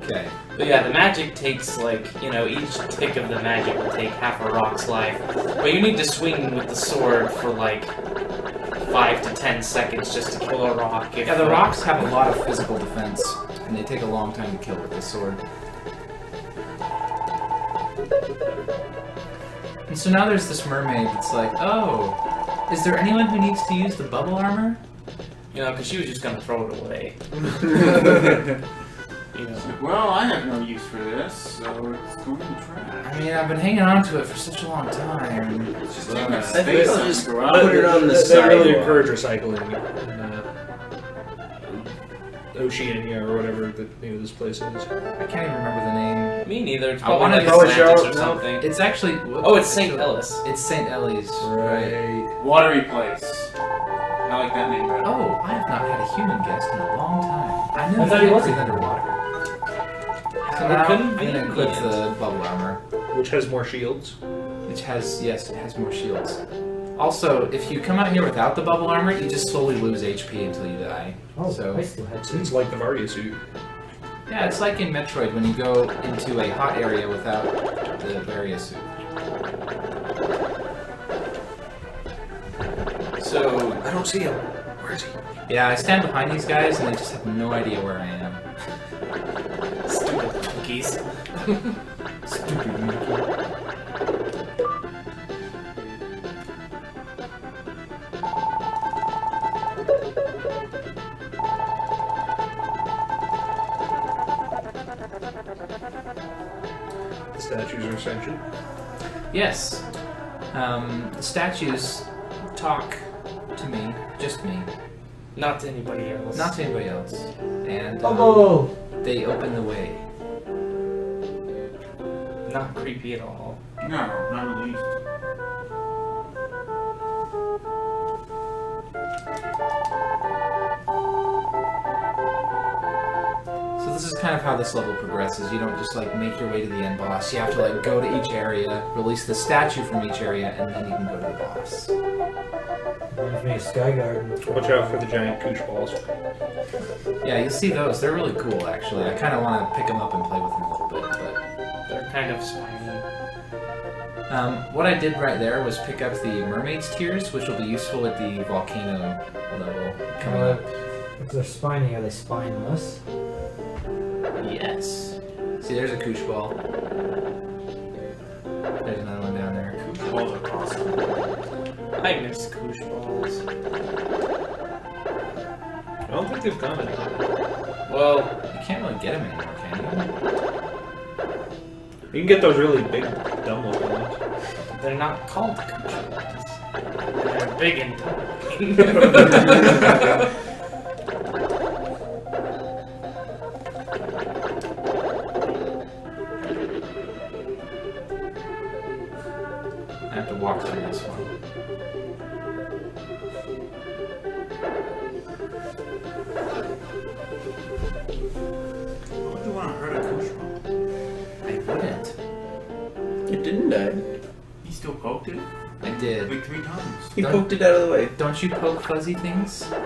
A: Okay.
C: But yeah, the magic takes like, each tick of the magic will take half a rock's life. But you need to swing with the sword for like 5 to 10 seconds just to kill a rock.
A: Yeah, the rocks have a lot of physical defense, and they take a long time to kill with the sword. And so now there's this mermaid that's like, oh, is there anyone who needs to use the bubble armor?
C: Because she was just gonna throw it away. You know.
B: Well, I have no use for this, so it's going to trash.
A: I mean, I've been hanging on to it for such a long time.
B: It's just taking up
F: I think
B: space
F: I'll
B: on
F: just
B: the
F: put
B: garage.
F: it on the
D: They
F: sidewalk.
D: really encourage recycling in Oceania or whatever the name of this place is.
A: I can't even remember the name.
C: Me neither. It's
A: I
C: probably
A: wanna
C: like
A: go
C: Atlantis
D: show-
C: or
D: no.
C: something.
A: It's actually.
C: Oh, it's St. Ellis.
A: It's St. Ellie's.
D: Right.
B: Watery place. I like that name better.
A: Oh, I have not had a human guest in a long time. I knew
E: I thought he
A: can't
E: wasn't.
A: breathe underwater. So
C: We're
A: now I'm gonna
C: convenient.
A: equip the bubble armor,
D: Which has more shields.
A: which has it has more shields. Also, if you come out here without the bubble armor, you just slowly lose HP until you die.
E: Oh,
A: So-
E: I still have two.
D: It's like the Varia suit.
A: Yeah, it's like in Metroid when you go into a hot area without the Varia suit.
C: So,
D: I don't see him. Where is he?
A: Yeah, I stand behind these guys and they just have no idea where I am.
C: stupid monkeys.
A: Stupid monkey.
D: The statues are sentient.
A: Yes. The statues talk to me, just me,
C: Not to anybody else.
A: not to anybody else. And
E: Oh,
A: they open the way.
C: Not creepy at all.
B: No, not in the least.
A: So this is kind of how this level progresses. You don't just like make your way to the end boss. You have to like go to each area, release the statue from each area, and then you can go to the boss.
E: reminds me of Sky Garden.
D: Watch out for the giant koosh balls.
A: Yeah, you'll see those. They're really cool, actually. I kind of want to pick them up and play with them a little bit, but
C: They're kind of spiny.
A: what I did right there was pick up the mermaid's tears, which will be useful at the volcano level coming up.
E: If they're spiny, are they spineless?
A: Yes. See, there's a koosh ball. There's another one down there.
B: Balls are awesome.
C: I miss koosh balls.
D: I don't think they've gone anywhere.
C: Well,
A: You can't really get them anymore, can you?
D: You can get those really big, dumb looking ones.
C: they're not called koosh balls. They're big and tall.
A: I have to walk through this one.
B: Why would you want to hurt a koosh ball?
A: I wouldn't.
F: It didn't die.
B: He still poked it?
A: I did.
B: Like 3 times.
F: He poked it out of the way.
A: Don't you poke fuzzy things?
D: No,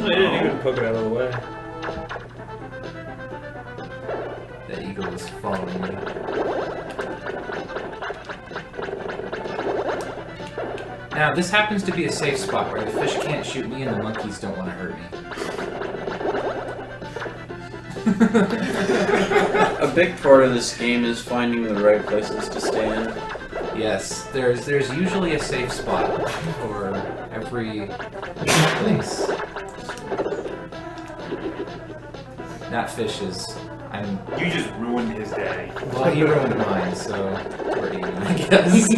D: I didn't even poke it out of the way.
A: The eagle is following me. Now, this happens to be a safe spot where the fish can't shoot me and the monkeys don't want to hurt me.
F: A big part of this game is finding the right places to stand.
A: Yes, there's usually a safe spot for every place. That fish is...
B: You just ruined his day.
A: Well, he ruined mine, so we're even, I guess.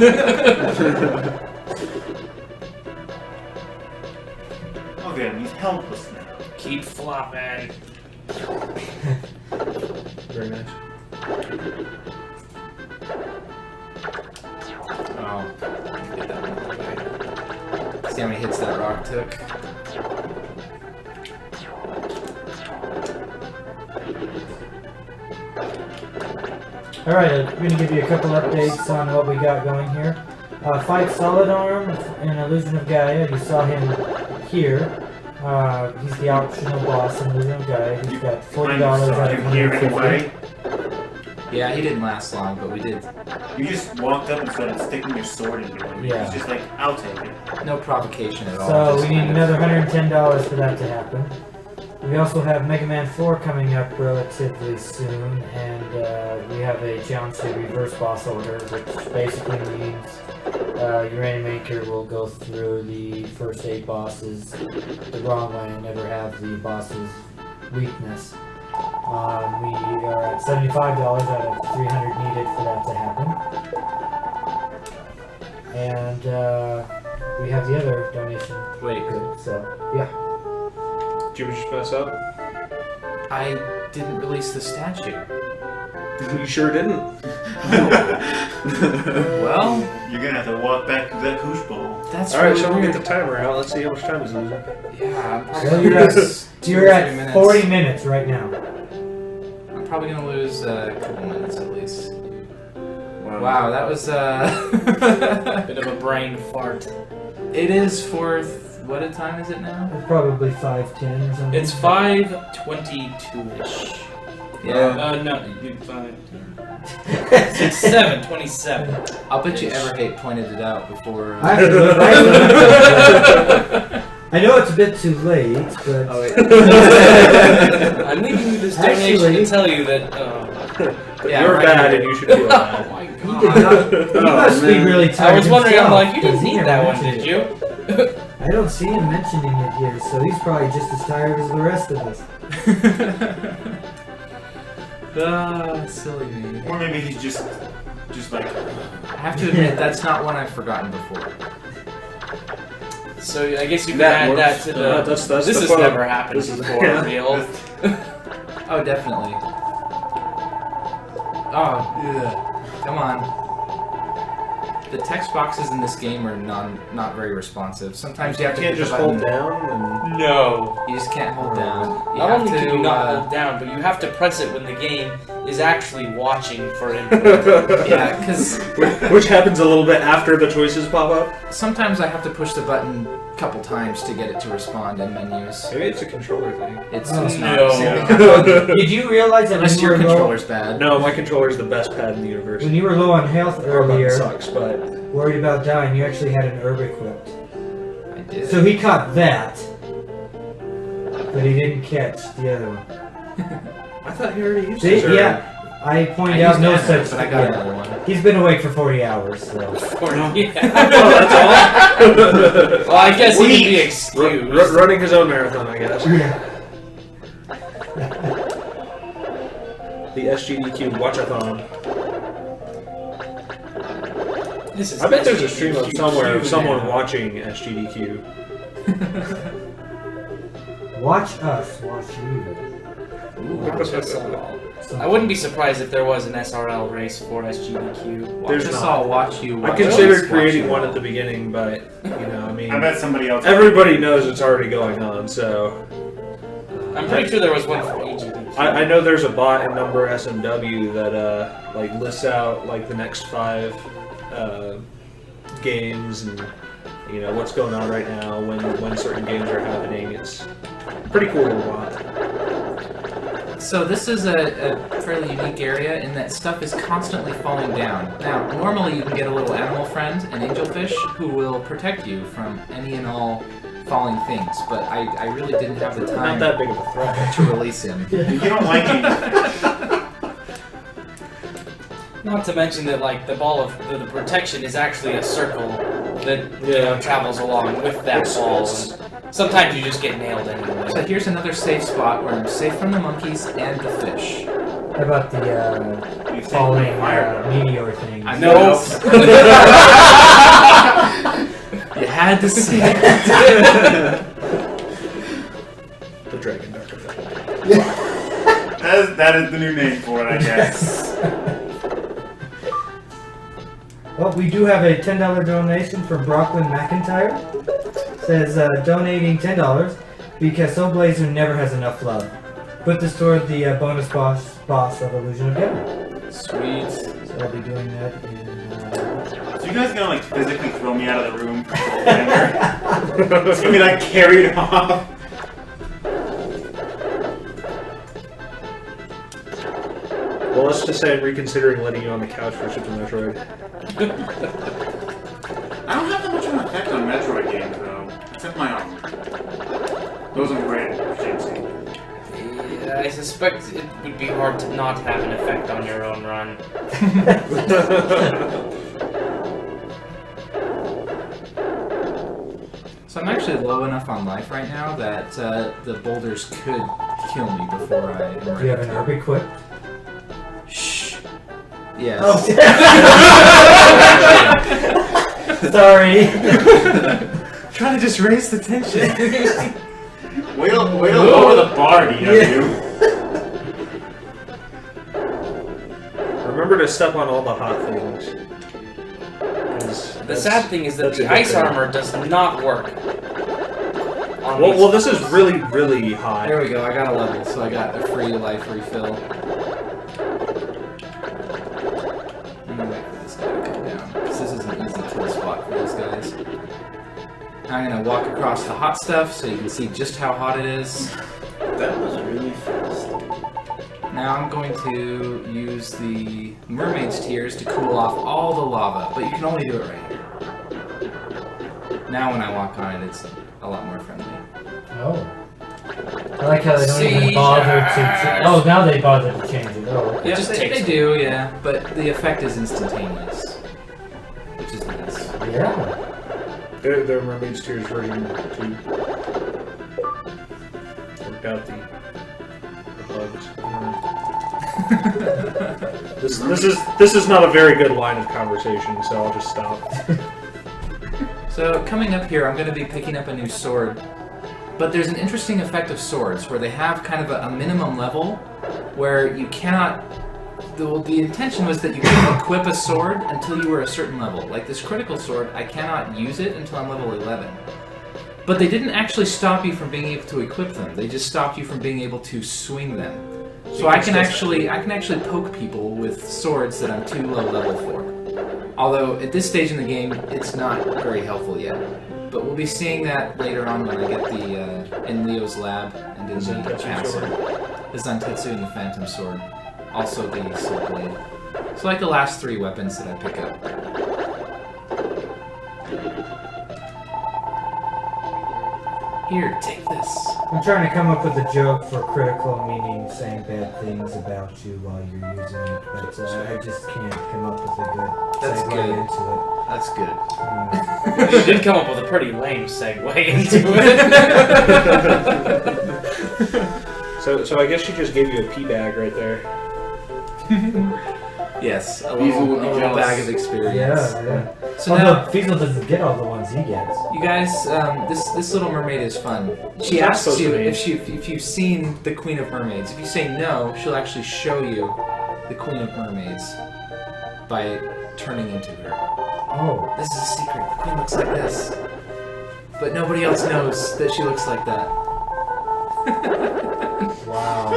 B: Look at him, he's helpless now.
C: Keep flopping.
D: Very nice.
A: Oh, get that one out of the way. See how many hits that rock took?
E: Alright, I'm going to give you a couple updates on what we got going here. Fight Solid Arm in Illusion of Gaia. You saw him here. He's the optional boss in Illusion of Gaia. He's got $40 out of
B: him here
E: 150.
B: anyway.
A: Yeah, he didn't last long, but we did.
B: You just walked up and started sticking your sword into him.
E: Yeah.
B: He's just like, I'll take it.
A: No provocation at all.
E: So
A: just
E: we need
A: kind of-
E: another $110 for that to happen. We also have Mega Man 4 coming up relatively soon, and we have a challenge to reverse boss order, which basically means your animator will go through the first 8 bosses the wrong way and never have the boss's weakness. We are at $75 out of 300 needed for that to happen. And we have the other donation.
A: Wait,
E: Good. So, yeah.
D: Did you just mess up?
A: I didn't release the statue.
D: You sure didn't.
A: Well,
B: You're gonna have to walk back to that koosh ball.
A: that's
D: All right,
A: really
D: so we'll
A: weird.
D: get the timer out. Let's see how much time is losing.
A: Yeah, I'm
E: Well,
A: probably
E: you're
A: gonna
E: at,
A: lose 2
E: you're
A: or
E: at
A: 3 minutes.
E: 40 minutes right now.
A: I'm probably gonna lose a couple minutes at least.
F: Wow.
A: Wow, that was
C: Bit of a brain fart.
A: It is for what time is it now?
E: It's probably 5:10 or something.
C: It's 5:22-ish.
A: Yeah.
C: No, you 5. It's 7:27.
A: I'll bet you Everhate pointed it out before.
E: I know it's a bit too late, but
A: Oh wait.
C: I'm leaving you this donation
E: Actually-
C: to tell you that.
A: Yeah,
D: You're
A: right
D: bad
A: here.
D: and you should feel
C: Oh
D: bad.
C: my
E: he did
C: god.
E: not. He must be
F: man.
E: really tired.
C: I was wondering. I'm
E: himself,
C: like, you didn't
E: because he
C: need
E: never
C: that one,
E: mentioned
C: did
E: it.
C: you?
E: I don't see him mentioning it here, so he's probably just as tired as the rest of us.
A: Silly me.
B: Or maybe he's just like,
A: I have to admit, that's not one I've forgotten before.
C: So I guess you can
F: That
C: add that
F: works.
C: to the.
D: That's
C: this
D: the
C: has
D: fun.
C: never happened
D: This is-
C: before,
D: yeah.
C: real.
A: Oh, definitely. Oh, yeah. Come on. The text boxes in this game are not very responsive. Sometimes you have
D: You
A: to
D: can't
A: hit
D: just
A: the button.
D: hold down and...
C: No.
A: You just can't hold down. You
C: Not
A: have
C: only
A: to,
C: can you not hold down, but you have to press it when the game is actually watching for input.
A: yeah, because
D: Which happens a little bit after the choices pop up.
A: sometimes I have to push the button a couple times to get it to respond in menus.
D: Maybe it's a controller thing.
A: It's
E: Oh,
A: just not
C: no.
A: the same thing.
E: Did you realize that
A: Unless
E: when you
A: your
E: were low,
A: controller's bad.
D: No, my controller is the best pad in the universe.
E: when you were low on health
D: Our button
E: earlier,
D: sucks, but...
E: worried about dying, you actually had an herb equipped.
A: I did.
E: So he caught that, but he didn't catch the other one.
D: I thought he already used
E: See,
D: his herb.
E: yeah, I pointed
A: I
E: out
A: used
E: no
A: that,
E: such.
A: but I got
E: yeah.
A: another one.
E: He's been awake for 40 hours, so.
C: Yeah. Well, I guess he can be excused.
D: Running his own marathon, I guess. The SGDQ Watchathon.
C: This is
D: I bet there's a stream up
C: SGDQ
D: somewhere of someone
C: now.
D: watching SGDQ.
E: Watch us, watch you.
C: Watch us all.
E: Something.
C: I wouldn't be surprised if there was an SRL race for SGDQ.
A: Watch
D: There's
A: us
D: not.
A: all watch you.
D: I
A: Watch
D: considered
A: us,
D: creating
A: watch
D: one
A: you.
D: at the beginning, but, you know, I mean...
B: I bet somebody else.
D: Everybody knows it's already going on, so...
C: I'm pretty sure there was one for AGDQ.
D: I know there's a bot in Number SMW that, like, lists out, like, the next 5, games and, you know, what's going on right now, when certain games are happening. It's pretty cool little bot.
A: So this is a fairly unique area in that stuff is constantly falling down. Now, normally you can get a little animal friend, an angelfish, who will protect you from any and all falling things, but I really didn't have the
D: Not
A: time
D: that big of a threat.
A: to release him.
B: You don't like him.
C: Not to mention that, like, the ball of the protection is actually a circle that you know, travels along with that ball. And sometimes you just get nailed anyway.
A: So here's another safe spot where I'm safe from the monkeys and the fish.
E: How about the
B: You think
E: falling
B: fire.
E: meteor thing?
A: I
C: No.
A: know. You had to say it.
D: The Dragon Dark effect.
B: That is the new name for it, I guess.
E: Well, we do have a $10 donation from Brooklyn McIntyre. Says donating $10 because Soul Blazer never has enough love. Put this toward the bonus boss of Illusion of Government.
A: Sweet.
E: So I'll be doing that in.
B: So you guys gonna like physically throw me out of the room? It's gonna be like carried off.
D: Well, let's just say I'm reconsidering letting you on the couch for Super Metroid.
B: I don't have that much of an effect on Metroid games though, except my own. Those are great, Jamesy.
C: Yeah, I suspect it would be hard to not have an effect on your own run.
A: So I'm actually low enough on life right now that the boulders could kill me before I am
E: Do you
A: ready
E: have an
A: to.
E: herb equipped?
A: Shh. Yes.
E: Oh, sorry.
A: Trying to just raise the tension.
B: Whale over the bar, DW.
D: Remember to step on all the hot things. 'Cause
C: The
D: that's-
C: sad thing is that
D: that's
C: the
D: a good
C: ice
D: thing.
C: armor does not work. on
D: Well,
C: these-
D: well, this is really, really hot.
A: There we go, I got a level, so I got a free life refill. I'm gonna wait for this guy to come down, because this is an easy kill spot for these guys. I'm gonna walk across the hot stuff so you can see just how hot it is.
F: That was really fast.
A: Now I'm going to use the mermaid's tears to cool off all the lava, but you can only do it right here. Now when I walk on it, it's a lot more friendly.
E: Oh. I like how they don't even bother to. Oh, now they bother to change it. Oh.
A: Yeah,
C: just
A: they
C: takes-
A: do, yeah, but the effect is instantaneous, which is nice.
E: Yeah.
D: Their Mermaid's Tears version 2. Worked out the bugs. This is not a very good line of conversation, so I'll just stop.
A: So coming up here, I'm going to be picking up a new sword, but there's an interesting effect of swords where they have kind of a minimum level where you cannot. The intention was that you couldn't equip a sword until you were a certain level. Like this critical sword, I cannot use it until I'm level 11. But they didn't actually stop you from being able to equip them. They just stopped you from being able to swing them. So I can actually poke people with swords that I'm too low level for. Although at this stage in the game, it's not very helpful yet. But we'll be seeing that later on when I get the in Leo's lab and in the castle. The Zantetsu and the Phantom Sword. Also the Soul Blade. So like the last 3 weapons that I pick up. Here, take this.
E: I'm trying to come up with a joke for critical, meaning saying bad things about you while you're using it, but I just can't come up with a good
A: That's
E: segue
A: good.
E: into
A: That's good.
E: it.
C: You did come up with a pretty lame segue into it.
D: So I guess she just gave you a pea bag right there.
A: Yes, a
B: Weasel
A: little,
B: would be
A: a little
B: jealous.
A: bag of experience.
E: Yeah.
A: So
E: Although
A: now,
E: Fiesel doesn't get all the ones he gets.
A: you guys, this little mermaid is fun. She
D: She's not
A: asks
D: supposed
A: you
D: to be.
A: if you've seen the Queen of Mermaids. If you say no, she'll actually show you the Queen of Mermaids by turning into her.
E: Oh.
A: This is a secret. The Queen looks like this, but nobody else knows that she looks like that.
E: Wow.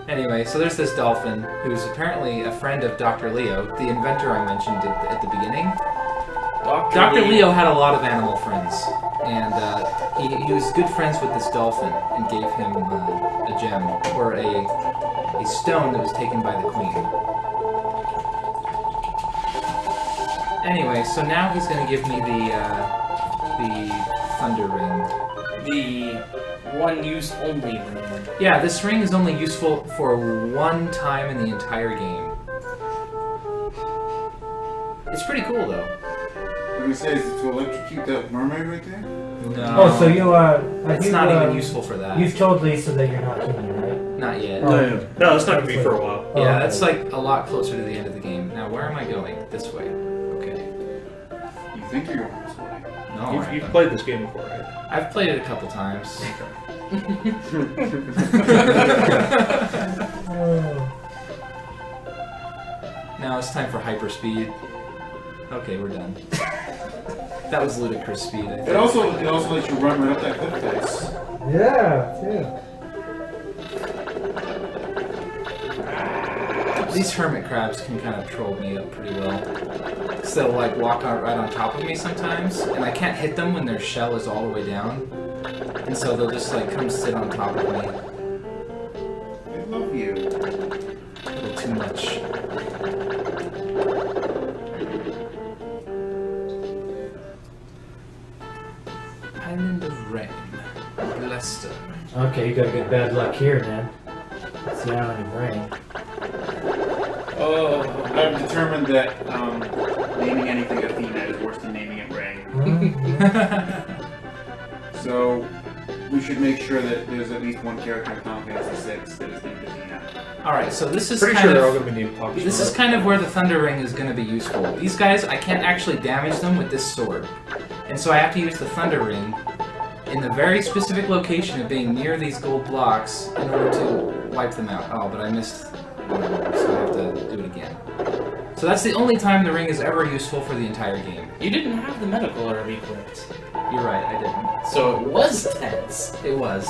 A: Anyway, so there's this dolphin who's apparently a friend of Dr. Leo, the inventor I mentioned at the beginning. Dr. Leo had a lot of animal friends, and he was good friends with this dolphin and gave him a gem, or a stone that was taken by the queen. Anyway, so now he's going to give me the thunder ring.
C: The one use only ring.
A: Yeah, this ring is only useful for one time in the entire game. It's pretty cool, though.
B: What he says to electrocute that mermaid right there?
A: No.
E: Oh, so you
A: It's not even useful for that.
E: You've told Lisa that you're not kidding, right?
A: Not yet.
E: Oh.
D: No, it's not gonna be for a while.
E: Oh,
A: Yeah,
E: okay.
A: that's like a lot closer to the end of the game. Now, where am I going? This way. Okay.
B: You think you're going this way?
A: No,
D: You've played this game before, right?
A: I've played it a couple times.
E: Oh.
A: Now it's time for hyperspeed. Okay, we're done. That was ludicrous speed, I think.
B: It also lets you run right up that cliff face.
E: Yeah,
A: These hermit crabs can kind of troll me up pretty well. So they'll like walk right on top of me sometimes, and I can't hit them when their shell is all the way down. And so they'll just like come sit on top of me.
B: I love you.
A: A little too much. Island of Rain. Leicester.
E: Okay, you gotta get bad luck here, man. It's the island of rain.
C: Oh.
B: I've determined that naming anything Athena is worse than naming it Ray.
E: Mhm.
B: So, we should make sure that there's at least one character in Final Fantasy VI that is named Athena.
A: All right, so this is
D: Pretty
A: kind
D: sure they're all
A: of
D: going to be named Pop
A: this is
D: Smoke.
A: kind of where the Thunder Ring is going to be useful. These guys, I can't actually damage them with this sword, and so I have to use the Thunder Ring in the very specific location of being near these gold blocks in order to wipe them out. Oh, but I missed one of them, so I have to do it again. So that's the only time the ring is ever useful for the entire game.
C: You didn't have the medical herb equipped.
A: You're right, I didn't.
C: So it was tense.
A: It was.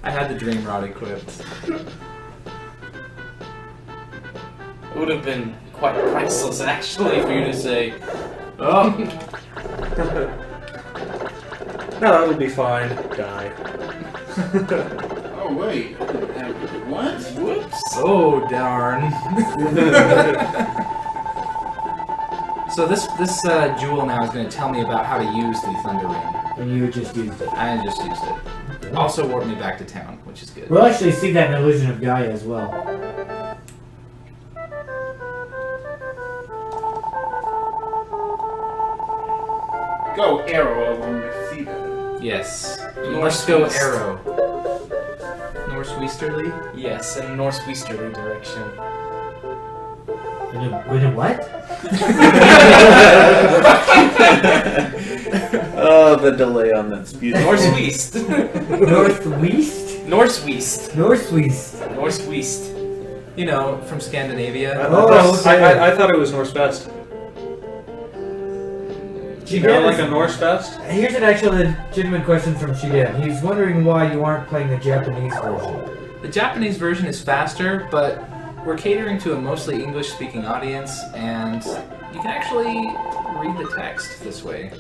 A: I had the Dream Rod equipped.
C: It would have been quite priceless, actually, for you to say,
A: Oh!
D: No, that would be fine. Die.
B: Oh wait, what?
C: whoops.
A: Oh, darn. So this jewel now is going to tell me about how to use the Thunder Ring.
E: And you just used it.
A: I just used it. Also warped me back to town, which is good.
E: We'll actually see that in Illusion of Gaia as well.
B: Go arrow along the sea.
A: Yes. You
C: North
A: must go
C: East.
A: arrow. Northwesterly?
C: Yes, in a northwesterly direction.
E: Wait, a what?
F: Oh, the delay on that speed.
C: Northwest.
E: Northwest?
C: Northwest.
E: Northwest.
C: Northwest.
A: You know, from Scandinavia.
D: I thought it was Norse-Fest. You know, like a
E: Shigeru-
D: Norse-Fest?
E: Here's an actual legitimate question from Shigeru. He's wondering why you aren't playing the Japanese version.
A: The Japanese version is faster, but we're catering to a mostly English-speaking audience, and you can actually read the text this way.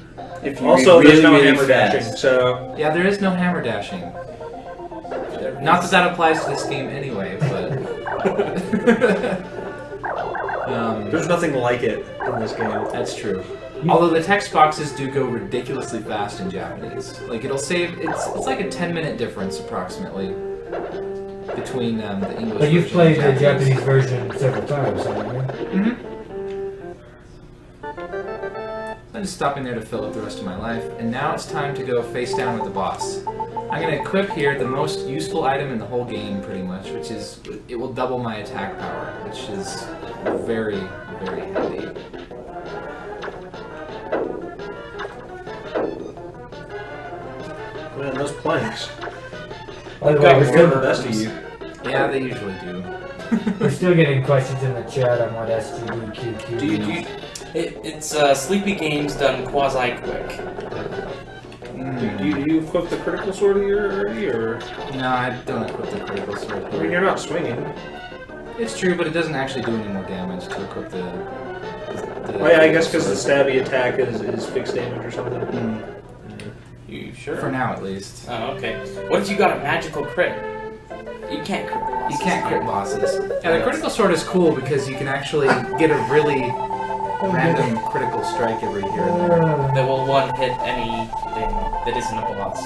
F: If you
D: Also,
F: read
D: there's
F: really,
D: no
F: really
D: hammer
F: fast.
D: dashing, so...
A: Yeah, there is no hammer dashing. Not that that applies to this game anyway, but...
D: There's nothing like it in this game.
A: That's true. Although the text boxes do go ridiculously fast in Japanese. Like, it'll save... It's like a 10-minute difference, approximately, between the English
E: But you've
A: version
E: played
A: and
E: the Japanese version several times, haven't you?
A: Mm-hmm. I'm just stopping there to fill up the rest of my life, and now it's time to go face down with the boss. I'm going to equip here the most useful item in the whole game, pretty much, which is, it will double my attack power, which is very, very handy.
D: Man, those planks.
E: By the way,
D: Got
E: we're
D: more
E: still,
D: than the best of you.
A: Yeah, they usually do.
E: we're still getting questions in the chat on what SGDQ
C: Do you, it's Sleepy Games done quasi-quick.
D: Do you equip the critical sword here already, or...?
A: No, I don't equip the critical sword.
D: I mean, you're not swinging.
A: It's true, but it doesn't actually do any more damage to equip the
D: Oh yeah, I guess because the stabby attack is fixed damage or something.
A: Mm,
C: You sure?
A: for now, at least.
C: Oh, okay. What if you got a magical crit? You can't crit bosses.
A: You can't crit bosses. Yeah, the critical sword is cool because you can actually get a really random critical strike every here and there.
C: That will one-hit anything that isn't a boss.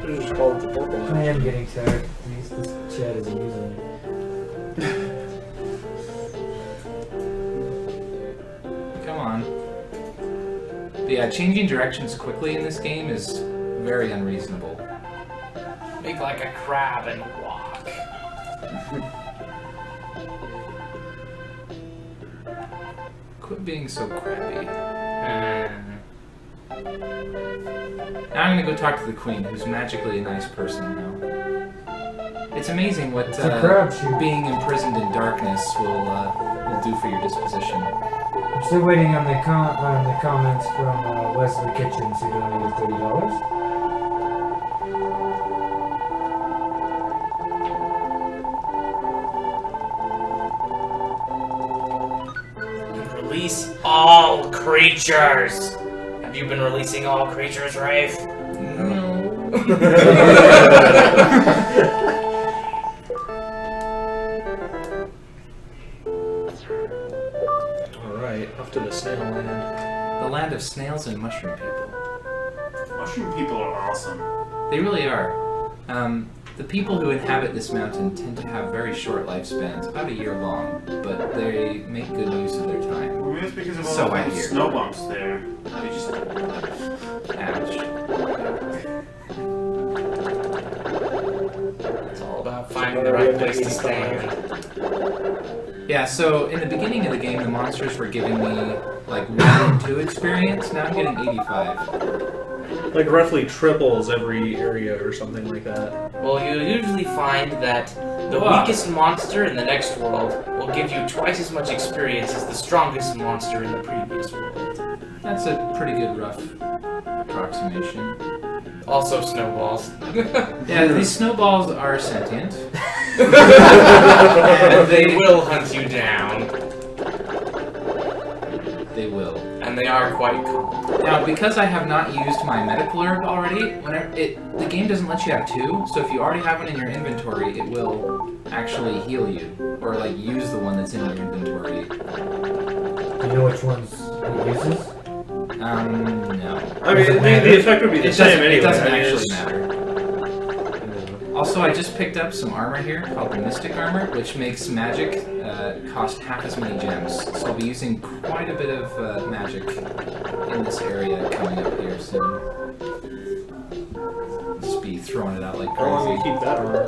D: It's just called the purple.
E: I am getting tired. This chat is amusing me.
A: Come on. But yeah, changing directions quickly in this game is very unreasonable.
C: Make like a crab and walk.
A: Quit being so crappy.
C: Uh,
A: Now I'm gonna go talk to the queen, who's magically a nice person now. It's amazing what
E: It's a crapshoot.
A: being imprisoned in darkness will do for your disposition.
E: I'm still waiting on the comments from Wesley Kitchens, who donated $30.
C: Release all creatures! Have you been releasing all creatures, Reaif?
A: No.
D: Alright, off to the snail land.
A: The land of snails and mushroom people.
B: Mushroom people are awesome.
A: They really are. The people who inhabit this mountain tend to have very short lifespans, about a year long, but they make good use of their time.
B: We're Maybe it's because of
A: So
B: all
A: I
B: the
A: hear.
B: snow bumps there. They just...
A: Ouch.
C: It's all about finding the right place to stand.
A: Yeah, so in the beginning of the game, the monsters were giving me like 1 and 2 experience. Now I'm getting 85.
D: Like roughly triples every area or something like that.
C: Well, you usually find that the
A: Wow.
C: weakest monster in the next world will give you twice as much experience as the strongest monster in the previous world.
A: That's a pretty good rough approximation.
C: Also snowballs.
A: Yeah, these snowballs are sentient.
C: And they will hunt you down.
A: They will.
C: And they are quite cool.
A: Now, because I have not used my medical herb already, the game doesn't let you have 2, so if you already have one in your inventory, it will actually heal you. Or, like, use the one that's in your inventory.
E: Do you know which ones it uses?
A: No.
D: I mean,
E: Does it matter?
D: the effect would be the same anyway.
A: It doesn't
D: I mean,
A: actually
D: it's-
A: matter. Also, I just picked up some armor here called the Mystic Armor, which makes magic cost half as many gems. So I'll be using quite a bit of magic in this area coming up here soon. Just be throwing it out like
D: How long do you
A: crazy.
D: keep that armor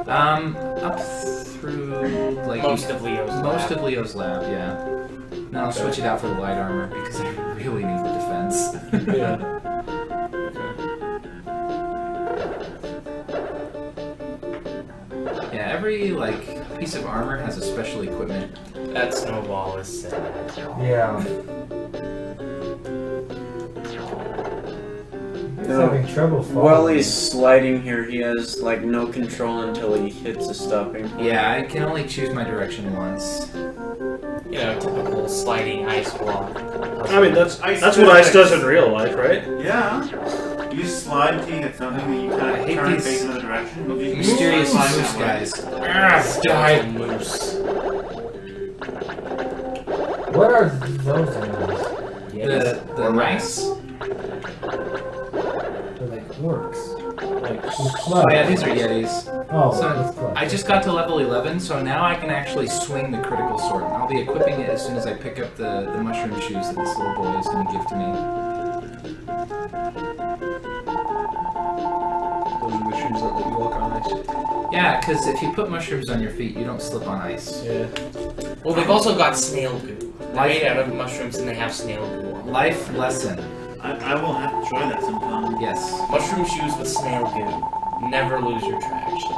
D: on?
A: Up through like
C: Most of Leo's
A: most
C: lab.
A: of Leo's lab, yeah. Now I'll switch it out for the light armor because I really need the defense.
D: Yeah.
A: Yeah, every like piece of armor has a special equipment.
C: That snowball is sad.
E: Yeah. He's
F: No.
E: having trouble falling.
F: While he's sliding here, he has like no control until he hits a stopping point.
A: Yeah, I can only choose my direction once.
C: You know, typical sliding ice block.
D: I mean, that's
B: Ice
D: what
B: physics.
D: ice does in real life, right?
B: Yeah. You just slide until you hit something that you kind
A: I
B: of
A: hate
B: turn
A: these
B: face another direction. You'll just
A: Mysterious
B: slide
A: moose
B: that way.
A: guys.
C: Die, moose.
E: What are those animals?
A: The mice.
E: They're like orcs.
D: Like,
E: With
A: Oh
E: clubs.
A: yeah, these are yetis.
E: Oh,
A: So
E: with clubs.
A: I just got to level 11, so now I can actually swing the critical sword. I'll be equipping it as soon as I pick up the mushroom shoes that this little boy is going to give to me.
D: those are the shoes that let you walk on ice.
A: Yeah, because if you put mushrooms on your feet, you don't slip on ice.
D: Yeah.
C: Well, they've also got snail goo. They're made out of mushrooms and they have snail goo on them.
A: Life lesson.
B: I will have to try that sometime.
A: Yes.
C: Mushroom shoes with snail goo. Never lose your traction.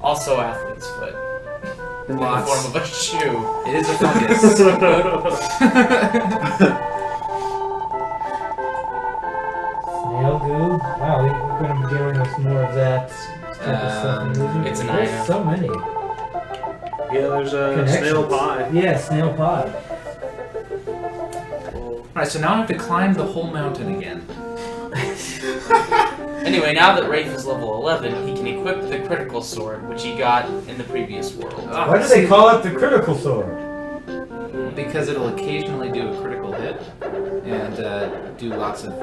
C: Also, athlete's foot. In the
A: Lots.
C: form of a shoe.
A: It is a fungus.
E: Snail goo? Wow, we're going to be dealing with more of that type of stuff in the movie.
C: it's an
E: There's
C: item.
E: so many.
D: Yeah, there's a
E: Connections.
D: snail pie.
E: Yeah, snail pie.
A: Alright, so now I have to climb the whole mountain again.
C: Anyway, now that Reaif is level 11, he can equip the critical sword, which he got in the previous world.
E: Why do they call it the critical sword?
A: Because it'll occasionally do a critical hit and do lots of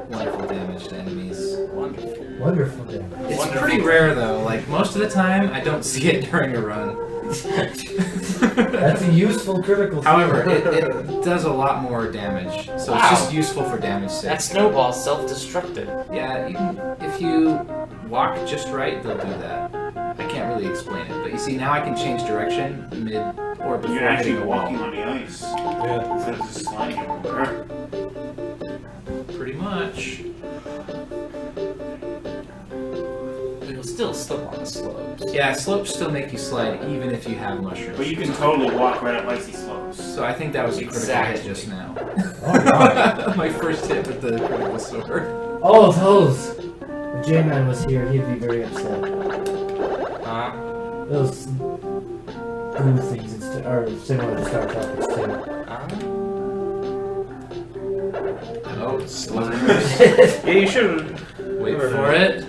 A: wonderful damage to enemies.
C: Wonderful.
E: Wonderful damage.
A: It's
C: Wonderful.
A: pretty rare though. Like most of the time, I don't see it during a run.
E: That's a useful critical sword.
A: However, it does a lot more damage, so
C: Wow.
A: it's just useful for damage sake.
C: That snowball's self-destructed.
A: Yeah, even if you walk just right, they'll do that. I can't really explain it, but you see now I can change direction mid or before
B: You're actually
A: hitting a wall.
B: walking on the ice
D: Yeah.
B: instead of just sliding everywhere.
A: Pretty much.
C: It'll still slip on the slopes.
A: Yeah, slopes still make you slide even if you have mushrooms.
B: But you can totally walk right up icy slopes.
A: So I think that was a critical
C: Exactly.
A: hit just now.
E: Oh, wow.
A: My first hit with the critical sword.
E: Oh, those! If J-Man was here, he'd be very upset. Those blue things are similar to Star Tropics too.
A: Oh, slime.
D: Yeah, you should.
A: Wait for it.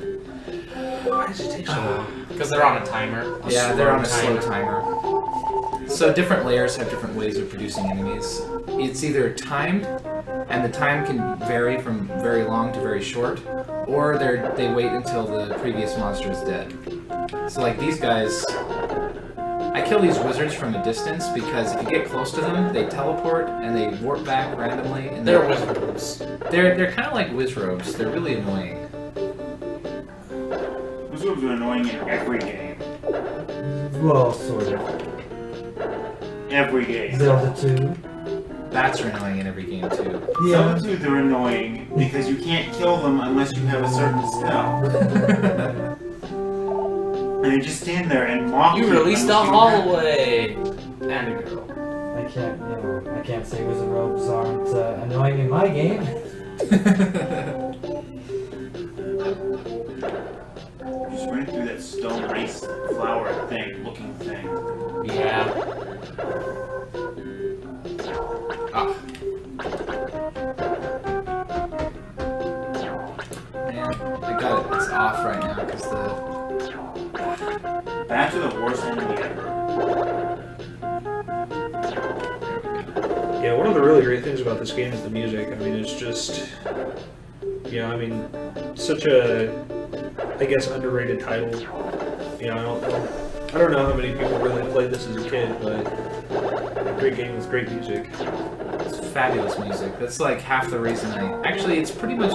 D: Why does it take so long?
C: Because they're on a timer.
A: Yeah, they're on a slow timer. So different layers have different ways of producing enemies. It's either timed, and the time can vary from very long to very short, or they wait until the previous monster is dead. So like these guys, I kill these wizards from a distance because if you get close to them, they teleport and they warp back randomly. And
C: They're wizards.
A: They're kind of like wizrobes. They're really annoying.
B: Wizards are annoying in every game.
E: Well, sort of.
B: Every game.
E: Zelda 2.
A: Bats are annoying in every game too.
E: Yeah.
B: Some dudes are annoying because you can't kill them unless you have a certain spell. And they just stand there and mock you.
C: You released a hallway! And a girl.
E: I can't say wizard robes aren't annoying in my game.
B: Just running through that stone ice flower looking thing.
C: Yeah.
A: Ah. Man, I got it. It's off right now because the.
B: Bats are the worst enemy ever.
D: Yeah, one of the really great things about this game is the music. I mean, it's just, such a, I guess, underrated title. I don't know how many people really played this as a kid, but great game with great music.
A: It's fabulous music. That's like half the reason actually, it's pretty much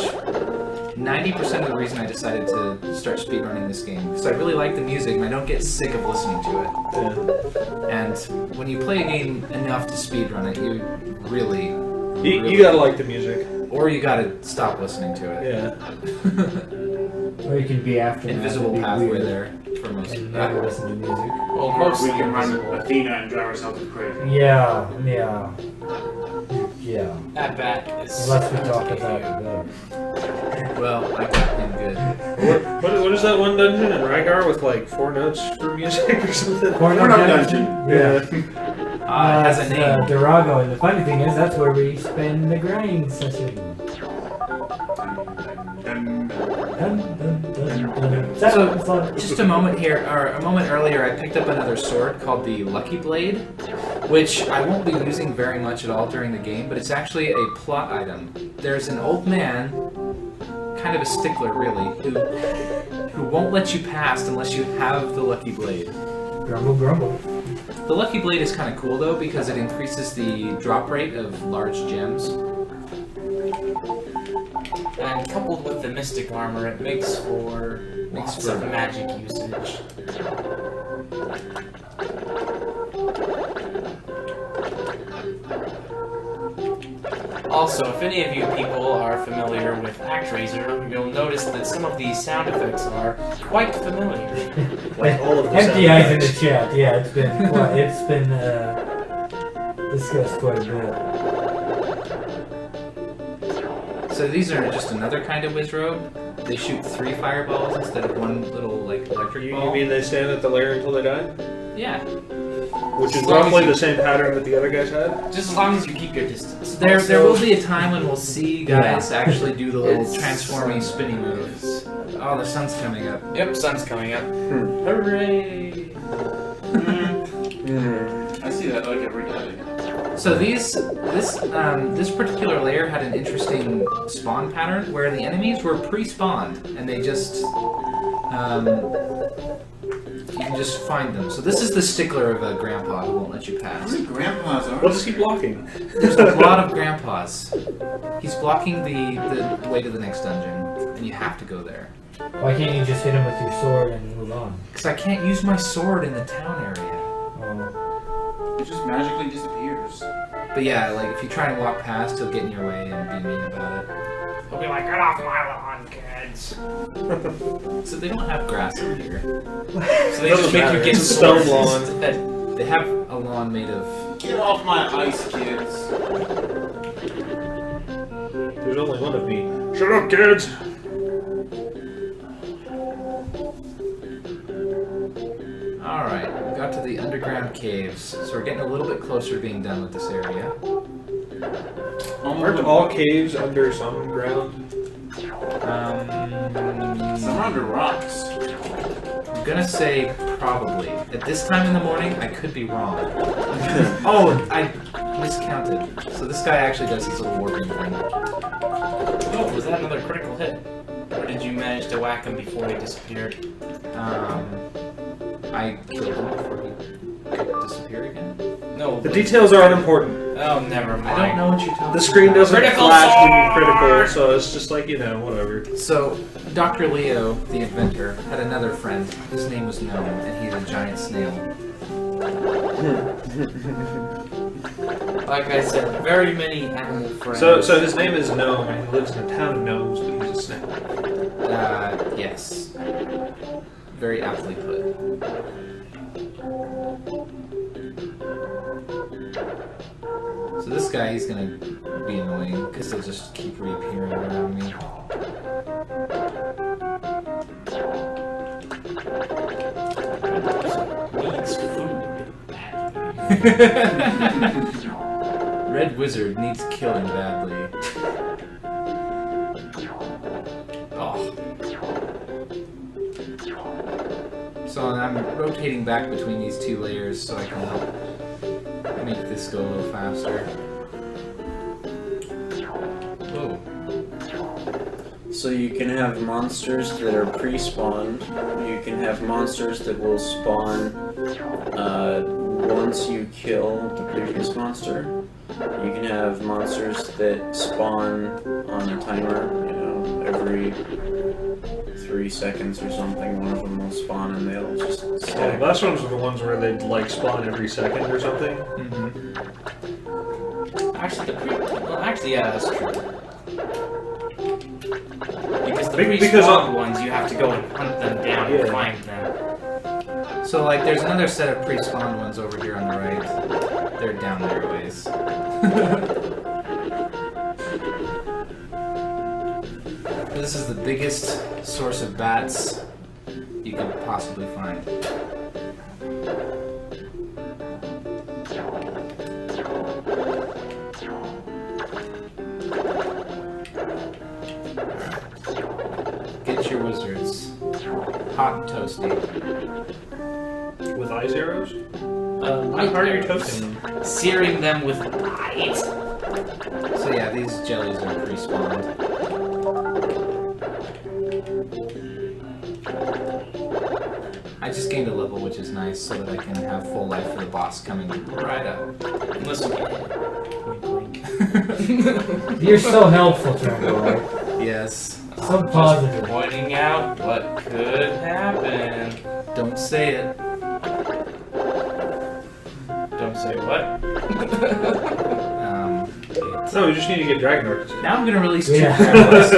A: 90% of the reason I decided to start speedrunning this game. Because I really like the music and I don't get sick of listening to it.
D: Yeah.
A: And when you play a game enough to speedrun it, you really...
D: You gotta like the music.
A: Or you gotta stop listening to it.
D: Yeah.
E: Or you can be after
A: Invisible
E: that,
A: pathway
E: weird
A: there for most
E: and
A: of
E: never
A: that.
E: listen to music.
C: Well, most
B: We can run Athena and drive ourselves crazy.
E: Yeah.
C: That bat is.
E: Unless we talk about it.
A: Well, I got him good.
D: What is that one dungeon in Rygar with like 4 notes for music or something?
E: Corner dungeon.
D: Yeah.
A: It has a name.
E: Durago, and the funny thing is, that's where we spend the grind session.
A: So, just a moment here, or a moment earlier, I picked up another sword called the Lucky Blade, which I won't be using very much at all during the game, but it's actually a plot item. There's an old man, kind of a stickler really, who won't let you pass unless you have the Lucky Blade.
E: Grumble, grumble.
A: The Lucky Blade is kind of cool though because it increases the drop rate of large gems.
C: And coupled with the mystic armor, it makes for lots of magic usage. Also, if any of you people are familiar with ActRaiser, you'll notice that some of these sound effects are quite familiar.
D: Like all of the
E: Empty
D: sound
E: eyes in the
D: effects.
E: chat. Yeah, it's been discussed quite a bit.
A: So these are just another kind of wizrobe. They shoot 3 fireballs instead of one little like electric
D: You
A: ball.
D: mean they stand at the lair until they die?
A: Yeah.
D: Which is
C: As long as
D: roughly
C: you-
D: the same pattern that the other guys had?
C: Just as long as you keep your distance.
A: There will be a time when we'll see guys actually do the little
C: It's-
A: transforming spinny moves. Oh, the sun's coming up.
C: Yep, sun's coming up. Hooray!
F: I see that like every day.
A: So this particular layer had an interesting spawn pattern where the enemies were pre-spawned and they just you can just find them. So this is the stickler of a grandpa who won't let you
B: How
A: pass.
B: many grandpas are
D: What is he blocking?
A: There's a lot of grandpas. He's blocking the way to the next dungeon, and you have to go there.
E: Why can't you just hit him with your sword and move on?
A: Because I can't use my sword in the town area.
E: Oh.
B: It just magically disappears.
A: But yeah, like if you try and walk past, he'll get in your way and be mean about it.
C: He'll be like, get off my lawn, kids!
A: So they don't have grass over here.
C: So they
D: Doesn't
C: just make
D: matter,
C: you get
D: it's a stone
C: swords
D: lawn.
C: instead.
A: They have a lawn made of.
B: Get off my ice, kids.
D: There's only one of me. Shut up, kids!
A: Alright, we got to the underground caves. So we're getting a little bit closer to being done with this area.
D: Aren't all caves under some ground?
B: Some are under rocks.
A: I'm gonna say probably. At this time in the morning, I could be wrong. Oh, I miscounted. So this guy actually does his little warping thing.
C: Oh, was that another critical hit? Or did you manage to whack him before he disappeared?
A: I killed him before he disappear again?
C: No.
D: The details are unimportant.
C: Oh, never mind.
A: I don't know what you're talking about.
D: The screen doesn't
C: Critical
D: flash when you
C: sword!
D: critical, so it's just like, you know, whatever.
A: So, Dr. Leo, the inventor, had another friend. His name was Gnome, and he's a giant snail.
C: Like I said, very many animal friends.
D: So his name is Gnome, and he lives in a town of gnomes, but he's a snail.
A: Yes. Very aptly put. So this guy, he's gonna be annoying, because he'll just keep reappearing around me.
C: Needs food.
A: Red Wizard needs killing badly. Oh. So I'm rotating back between these two layers so I can help make this go a little faster. Whoa.
F: So you can have monsters that are pre-spawned. You can have monsters that will spawn once you kill the previous monster. You can have monsters that spawn on a timer, you know, every 3 seconds or something. One of them will spawn and they'll just
D: The
F: stack.
D: last ones are the ones where they like spawn every second or something.
C: Actually, yeah, that's true. Because the
D: Because
C: pre-spawned ones, you have to go and hunt them down and
D: Yeah.
C: find them.
A: So like there's another set of pre-spawned ones over here on the right. They're down there a ways. This is the biggest source of bats you could possibly find. Get your wizards. Hot and toasty.
D: With ice arrows?
C: Light
D: How are you
C: arrows.
D: toasting them?
C: Searing them with light.
A: So yeah, these jellies are pre-spawned. I just gained a level, which is nice, so that I can have full life for the boss coming right up.
C: Unless you get
E: You're so helpful, Trevor.
A: Yes.
E: So positive.
C: pointing out what could happen.
A: Don't say it.
C: Don't say what?
D: No, we just need to get Dragon Orcs.
A: Now I'm gonna release two
E: Yeah.
A: grandmas.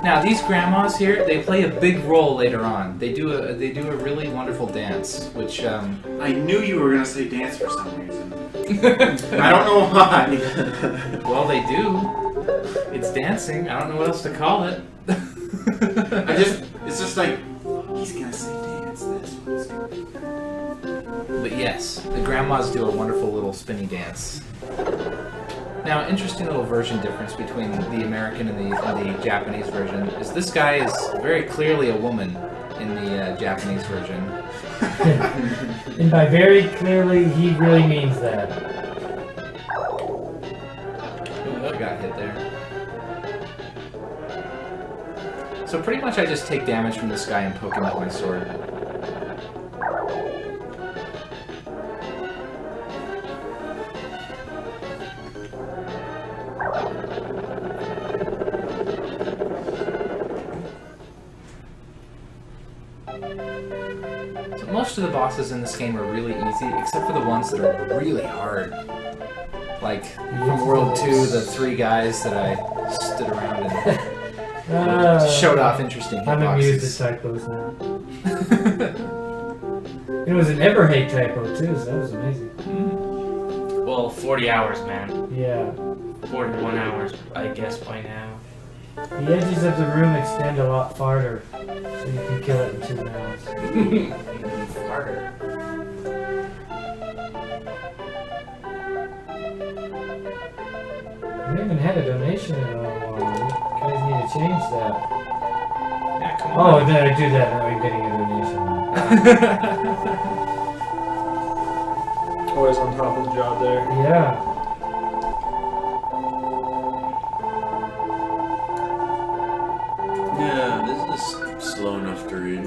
A: Now these grandmas here, they play a big role later on. They do a really wonderful dance, which
B: I knew you were gonna say dance for some reason. I don't know why.
A: well they do. It's dancing. I don't know what else to call it.
B: It's just like, he's gonna say dance, that's what's
A: But yes, the grandmas do a wonderful little spinny dance. Now, interesting little version difference between the American and the Japanese version is this guy is very clearly a woman in the Japanese version.
E: And by very clearly, he really means that.
A: Ooh, that got hit there. So pretty much I just take damage from this guy and poke him with my sword. So most of the bosses in this game are really easy, except for the ones that are really hard. Like, from World 2, the 3 guys that I stood around and showed off interesting
E: I'm amused
A: hitboxes.
E: at typos now. It was an Everhate typo too, so that was amazing.
C: Well, 40 hours, man.
E: Yeah.
C: 41 hours, I guess, by now.
E: The edges of the room extend a lot farther, so you can kill it in 2 rounds.
C: Harder.
E: We haven't had a donation in a while. You guys need to change that.
A: Yeah, come
E: Oh,
A: on.
E: and then I do that and I'm getting a donation.
D: Always on top of the job there.
E: Yeah.
F: Yeah, this is slow enough to read.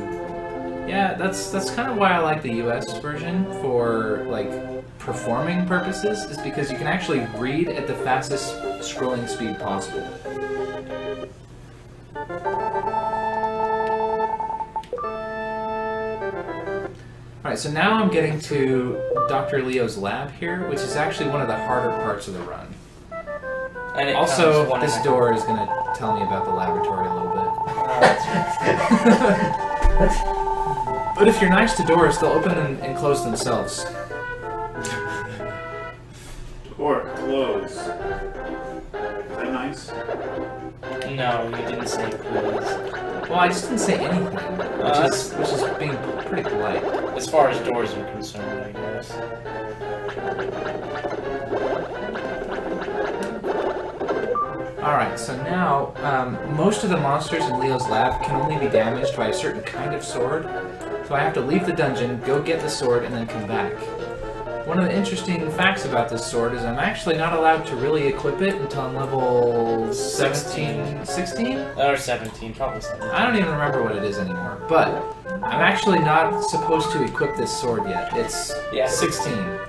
A: Yeah, that's kind of why I like the US version for like performing purposes is because you can actually read at the fastest scrolling speed possible. Alright, so now I'm getting to Dr. Leo's lab here, which is actually one of the harder parts of the run.
C: And it
A: Also,
C: comes
A: this door is going to tell me about the laboratory a little bit. But if you're nice to doors, they'll open and close themselves.
B: Or close. Is that nice?
C: No, you didn't say please.
A: Well, I just didn't say anything, which is being pretty polite.
C: As far as doors are concerned, I guess.
A: Alright, so now, most of the monsters in Leo's lab can only be damaged by a certain kind of sword. So I have to leave the dungeon, go get the sword, and then come back. One of the interesting facts about this sword is I'm actually not allowed to really equip it until I'm level 17, 16?
C: Or 17, probably 17.
A: I don't even remember what it is anymore, but I'm actually not supposed to equip this sword yet. It's 16.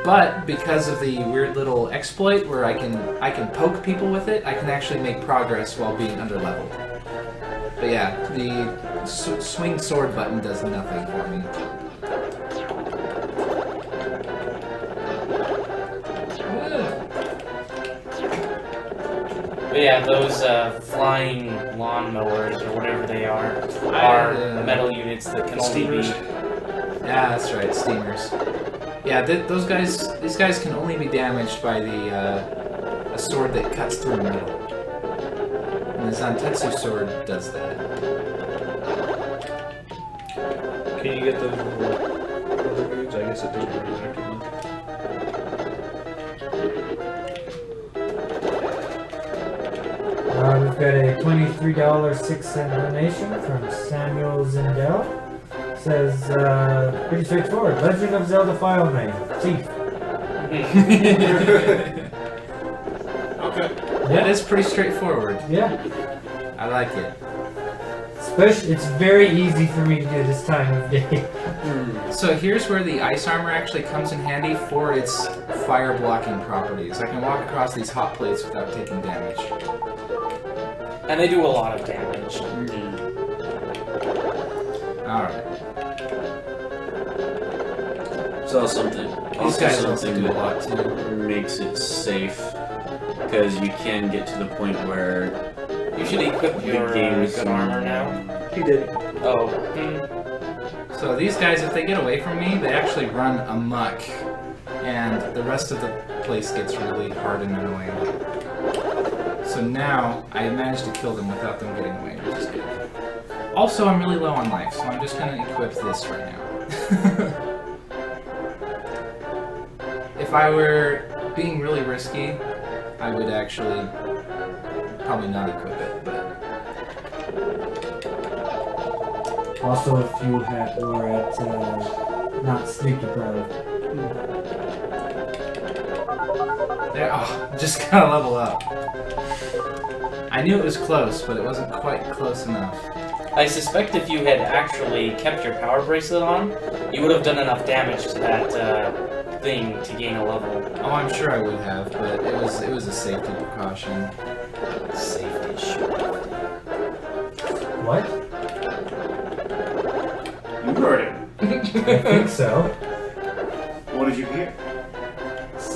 A: But because of the weird little exploit where I can poke people with it, I can actually make progress while being underleveled. But yeah, the swing sword button does nothing for me.
C: But yeah, those flying lawnmowers, or whatever they are metal units that can only be...
A: Yeah, that's right, steamers. Yeah, these guys can only be damaged by a sword that cuts through metal. And the Zantetsu sword does that.
D: Can you get those other dudes? I guess it doesn't really matter too much.
E: We've got a $23.06 donation from Samuel Zindel. Says, pretty straightforward. Legend of Zelda file name. Chief.
B: Okay.
A: That is pretty straightforward.
E: Yeah.
A: I like it.
E: It's very easy for me to do this time of day.
A: So here's where the ice armor actually comes in handy for its fire blocking properties. I can walk across these hot plates without taking damage.
C: And they do a lot of damage.
A: Alright.
F: So something.
A: These guys also
F: something
A: do a lot too.
F: that makes it safe, because you can get to the point where
C: You should equip your good armor now.
D: He did.
C: Oh.
A: So these guys, if they get away from me, they actually run amok. And the rest of the place gets really hard and annoying. So now, I managed to kill them without them getting away, which is good. Also, I'm really low on life, so I'm just gonna equip this right now. If I were being really risky, I would actually probably not equip it, but...
E: Also, if you were at not sleep deprived.
A: There, oh, just gotta level up. I knew it was close, but it wasn't quite close enough.
C: I suspect if you had actually kept your power bracelet on, you would have done enough damage to that thing to gain a level.
A: Oh, I'm sure I would have, but it was a safety precaution.
C: Safety shit.
E: What?
B: You heard it.
E: I think so.
B: What did you hear?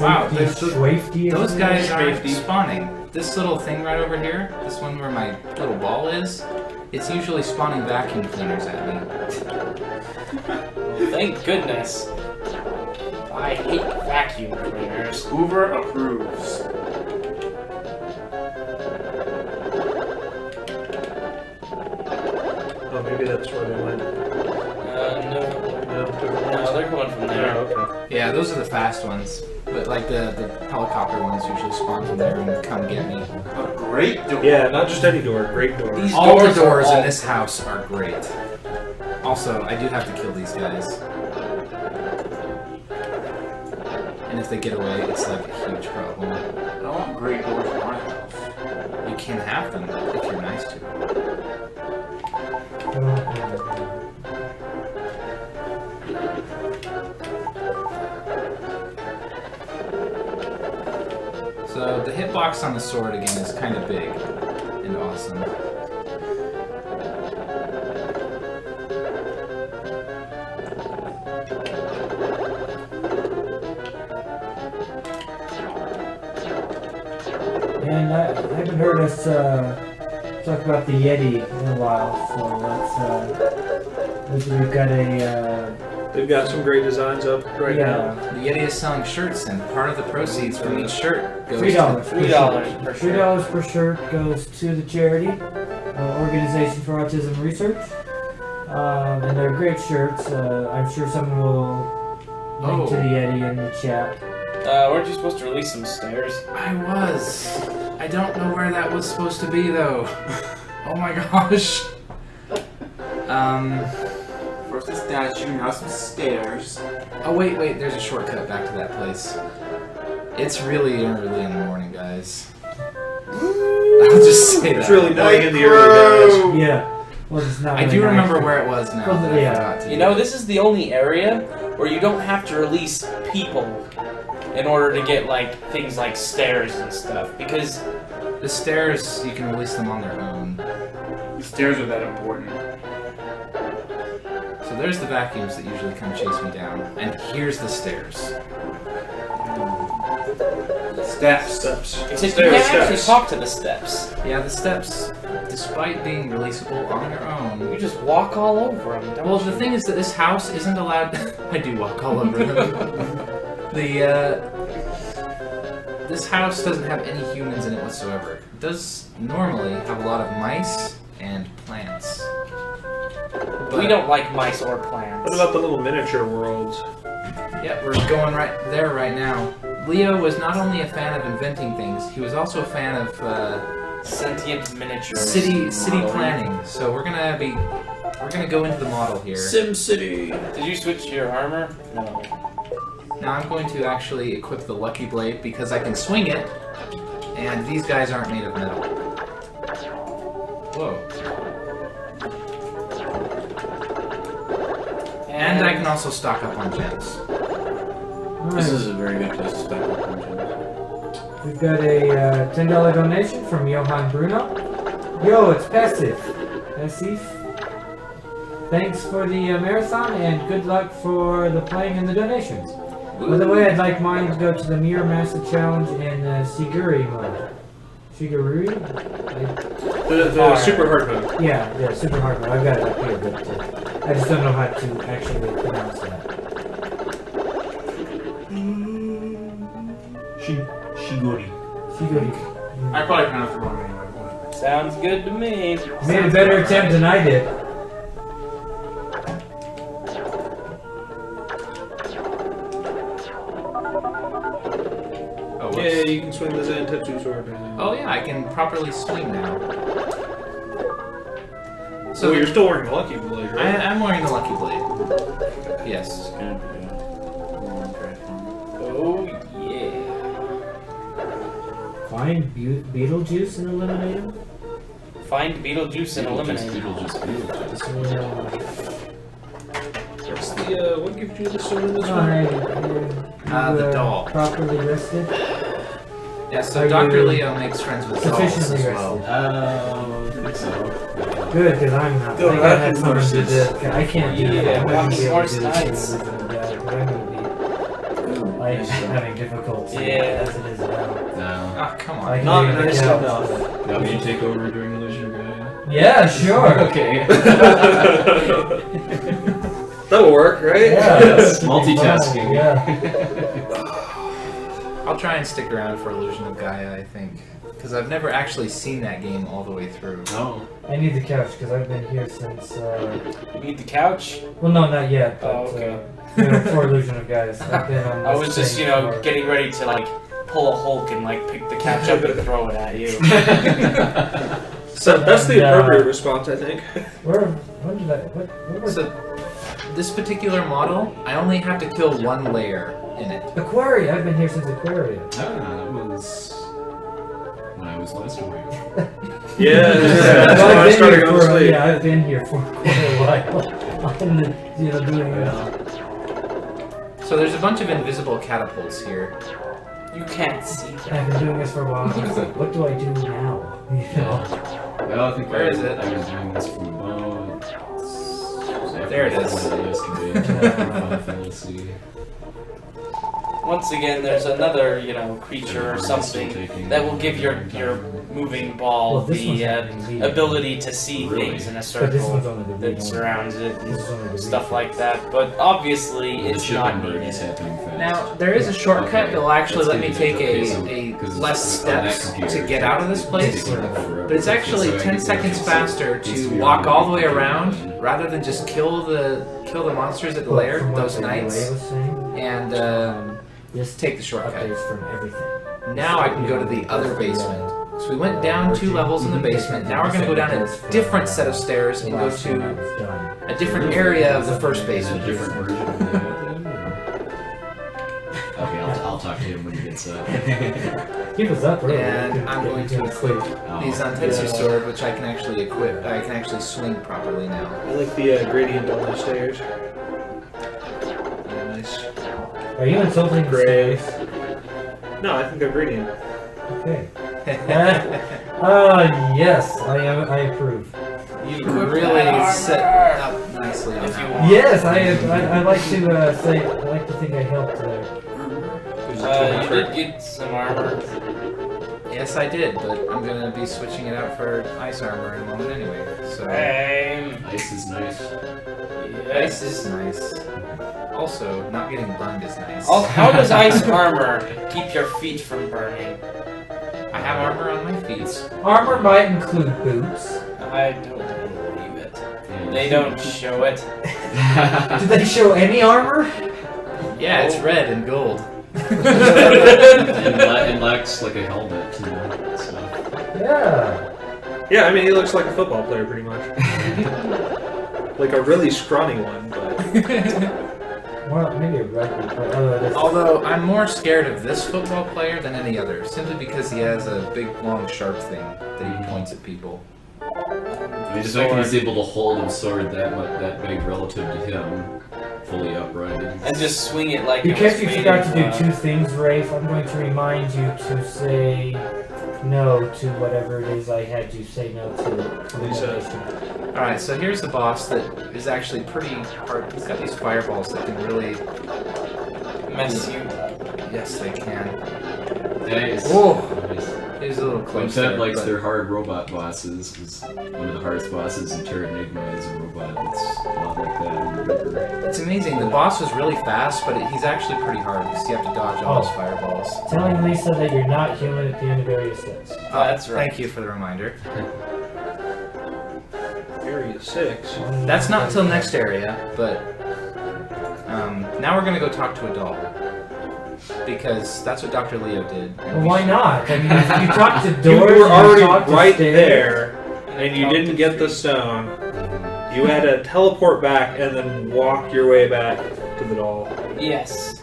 A: Wow,
E: Safety.
A: those guys aren't spawning. This little thing right over here, this one where my little ball is, it's usually spawning vacuum cleaners at me.
C: Thank goodness. I hate vacuum cleaners.
B: Hoover approves.
D: Oh, maybe that's where they went.
C: No, they're coming from there.
D: Oh, okay.
A: Yeah, those are the fast ones. But like the helicopter ones usually spawn from there and come get me.
B: A great door.
D: Yeah, not just any door, great door.
C: These
A: All the
C: doors are
A: doors in
C: all-
A: this house are great. Also, I do have to kill these guys. And if they get away, it's like a huge problem.
B: I don't want great doors in my house.
A: You can have them if you're nice to them. So the hitbox on the sword again is kind of big and awesome.
E: And I haven't heard us talk about the Yeti in a while, so we've got a
D: They've got some great designs up right now.
A: The Yeti is selling shirts, and part of the proceeds from each shirt goes
E: $3
A: to...
C: $3 per shirt.
E: $3 per shirt goes to the charity Organization for Autism Research, and they're great shirts. I'm sure someone will link to the Yeti in the chat.
C: Weren't you supposed to release some stairs?
A: I was. I don't know where that was supposed to be, though. Oh my gosh.
B: First the statue, now some stairs.
A: Oh wait, there's a shortcut back to that place. It's really early in the morning, guys. I'll just say that.
D: It's really night in the early days.
E: Yeah. Well, it's not
A: I
E: really
A: do
E: nice.
A: remember where it was now.
E: Well,
A: But I
E: yeah.
A: forgot to
C: You know, this is the only area where you don't have to release people in order to get, like, things like stairs and stuff. Because
A: the stairs, you can release them on their own.
B: The stairs are that important.
A: So there's the vacuums that usually come chase me down, and here's the stairs.
B: Steps.
C: except you can't actually talk to the steps.
A: Yeah, the steps, despite being releasable on their own.
C: You just walk all over them, don't
A: Well,
C: you?
A: the thing is that this house isn't allowed. I do walk all over them. This house doesn't have any humans in it whatsoever. It does normally have a lot of mice and plants.
C: We don't like mice or plants.
D: What about the little miniature worlds?
A: Yeah, we're going right there right now. Leo was not only a fan of inventing things, he was also a fan of
C: Sentient miniatures.
A: city
F: modeling.
A: planning. So we're gonna go into the model here.
F: Sim City.
C: Did you switch your armor? No.
A: Now I'm going to actually equip the Lucky Blade because I can swing it, and these guys aren't made of metal. Whoa. And I can also stock up on gems.
F: This
E: Alright,
F: is a very good place to stock up on gems.
E: we've got a $10 donation from Johan Bruno. Yo, it's Passive. Passive. Thanks for the marathon and good luck for the playing and the donations. By the way, I'd like mine to go to the Mirror Master Challenge in Siguri mode. Siguri?
D: The super hard mode.
E: Yeah, super hard mode. I've got it up here, but I just don't know how to actually pronounce that.
B: Shigori.
E: Siguri.
B: I probably pronounced it wrong anyway.
C: Sounds good to me.
E: Made a better attempt than I did.
A: Oh, whoops.
D: Yeah, you can swing the Zantetsu sword now.
A: Oh yeah, I can properly swing now.
D: So you're still wearing the Lucky Blade, right?
A: I'm wearing the Lucky Blade. Yes.
F: Kind of, yeah. Long track on
C: Oh, yeah.
E: Find Beetlejuice and eliminate him?
C: Find Beetlejuice and eliminate him.
D: What's the, what gives you the sword in this one?
E: Alright,
A: The doll.
E: Properly rested.
A: Yeah, so
E: Are
A: Dr.
E: you
A: Leo makes friends with dolls
E: sufficiently
A: as well.
F: I think so.
E: Good, because I'm not.
D: Go
E: I gotta
D: ahead,
E: have something to
F: horses.
E: do. I can't do
C: Yeah,
E: that. I wouldn't
C: walking
E: be able
C: horse
E: to do this
C: nights.
E: for a living, but I'm gonna be like having difficulty
C: Yeah.
E: as it is now.
F: No.
A: Ah, come
E: I
A: on.
E: can
D: Not
E: do it
D: nice
E: now,
D: enough.
E: but-
F: You want me to take over during Illusion of Gaia?
E: Yeah, sure.
F: Okay.
D: That'll work, right?
E: Yeah,
F: Yes, multitasking.
E: Yeah.
A: I'll try and stick around for Illusion of Gaia, I think. Because I've never actually seen that game all the way through.
F: No.
E: I need the couch because I've been here since.
C: You need the couch?
E: Well, no, not yet. But,
C: Oh, okay.
E: for Illusion of Guys, I've been on.
C: I
E: this
C: was just,
E: thing
C: you know,
E: for-
C: getting ready to, like, pull a Hulk and, like, pick the couch up and throw it at you.
D: So that's the
E: And,
D: appropriate response, I think.
E: When did I? What was
A: So, this particular model, I only have to kill one layer in it.
E: Aquaria? I've been here since Aquaria.
F: That was when I was last away.
D: Yeah, that's
E: Well,
D: when I
E: I've been
D: started
E: here
D: going to
E: for-
D: sleep.
E: Yeah, I've been here for quite a while. I'm, doing
A: So there's a bunch of invisible catapults here.
C: You can't see
E: I've
C: that.
E: been doing this for a while. I was like, what do I do now? You know?
G: Well, I think
A: Where is it?
G: I was doing this from above.
A: There it is.
G: Yesterday.
C: Once again, there's another, creature or something that will give your moving ball
E: Well, this one's
C: the
E: happening immediately.
C: ability to see
G: Really?
C: things in a
E: But this
C: circle
E: one's only the
C: that
E: read
C: surrounds it
E: This is only the
C: and stuff
E: read
C: like that. But obviously,
G: The
C: it's
G: shipping
C: not
G: bird
C: needed.
G: is happening fast.
A: Now, there is a shortcut
G: Okay,
A: that will actually
G: that's
A: let me
G: good.
A: take
G: Okay,
A: a
G: so- 'cause
A: less
G: on that
A: steps
G: computer,
A: to get out of this place.
G: it's taking forever.
A: But it's actually
G: So I
A: 10
G: can
A: seconds
G: actually
A: faster
G: needs
A: to
G: be
A: walk
G: on
A: all the
G: my
A: way
G: computer.
A: around rather than just kill the monsters at the
E: Well,
A: lair
E: from what
A: those
E: the
A: nights
E: delay was saying,
A: and
E: this
A: take the shortcut.
E: updates from everything.
A: Now I can go to the other basement. So we went down 2 levels in the basement. Now we're going to go down a different set of stairs and go to a different area of the first
G: Is it a
A: basement.
G: different version of the Okay, I'll talk to him when he gets up.
E: Keep us up, really.
A: And I'm going to equip the Zantetsu
D: yeah.
A: sword, which I can actually equip. I can actually swing properly now.
D: I like the gradient on the stairs.
A: Nice.
E: Are you insulting the
D: Gray.
E: stairs?
D: No, I think they're gradient.
E: Okay. Yes, I approve.
A: You
C: Equip
A: really
C: that armor.
A: set up nicely on
C: If
A: that
C: you
A: one.
C: want.
E: Yes, I like to say, I like to think I helped there.
C: You did get some armor.
A: Yes, I did, but I'm gonna be switching it out for ice armor in a moment anyway. So
G: Ice is nice.
A: ice is nice. Also, not getting burned is nice.
C: How does ice armor keep your feet from burning?
A: I have armor on my feet.
E: Armor might include boots.
C: I don't believe it. They don't show it.
E: Do they show any armor?
A: Yeah, it's red and gold.
G: and lacks like a helmet too. So.
E: Yeah.
D: Yeah, I mean, he looks like a football player pretty much. Like a really scrawny one, but...
E: Well, maybe a rugby, but
A: Although I'm more scared of this football player than any other, simply because he has a big, long, sharp thing that he points at people.
G: I mean, the fact that he's able to hold his sword that big relative to him, fully upright.
C: And just swing it like
E: because
C: it
E: you
C: was
E: forgot to
C: made
E: do
C: of,
E: 2 things, Rafe, I'm going to remind you to say no to whatever it is I had you say no to.
D: Lisa.
A: Alright, so here's the boss that is actually pretty hard. He's got these fireballs that can really...
C: mess you up.
A: Yes, they can.
G: Nice.
A: Oh!
G: Nice.
A: He's a little close
G: Website
A: there,
G: likes
A: but-
G: their hard robot bosses, because one of the hardest bosses in Terra Enigma is a robot that's a lot like that. and bigger.
A: It's amazing. The boss was really fast, but he's actually pretty hard because you have to dodge all his fireballs.
E: Telling Lisa that you're not human at the end of area 6.
C: That's right.
A: Thank you for the reminder.
D: Area 6.
A: That's not until next area, but now we're gonna go talk to a doll because that's what Dr. Leo did.
E: Well, why not? I mean, you talked to
D: You
E: doors.
D: were already
E: talked to
D: right
E: stairs.
D: there, and you didn't get the stone. You had to teleport back and then walk your way back to the doll.
C: Yes.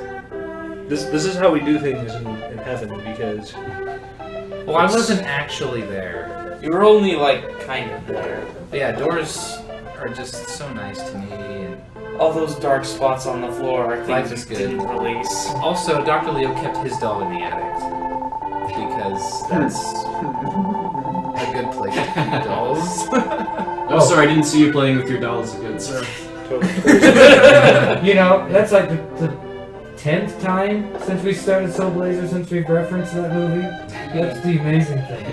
D: This is how we do things in heaven, because...
A: Well, I wasn't actually there.
C: You were only kind of there.
A: But yeah, doors are just so nice to me. And
C: All those dark spots on the floor are
A: Life
C: things
A: is
C: you
A: good.
C: didn't release.
A: also, Dr. Leo kept his doll in the attic because that's a good place to keep dolls.
G: Oh, sorry, I didn't see you playing with your dolls again, sir.
E: You know, that's like the 10th time since we started Soul Blazer, since we've referenced that movie. That's the amazing thing.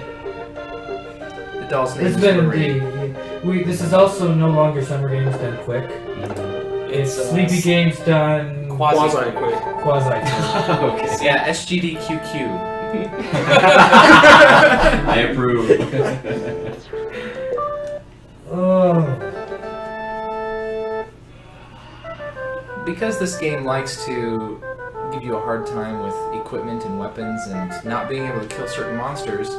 A: The doll's name
E: It's
A: is
E: been
A: Marie.
E: indeed. This is also no longer Summer Games Done Quick. It's Sleepy Games Done
D: Quasi-quick.
E: Quasi.
G: Okay.
A: Yeah, SGDQQ.
G: I approve.
E: Oh.
A: Because this game likes to give you a hard time with equipment and weapons and not being able to kill certain monsters,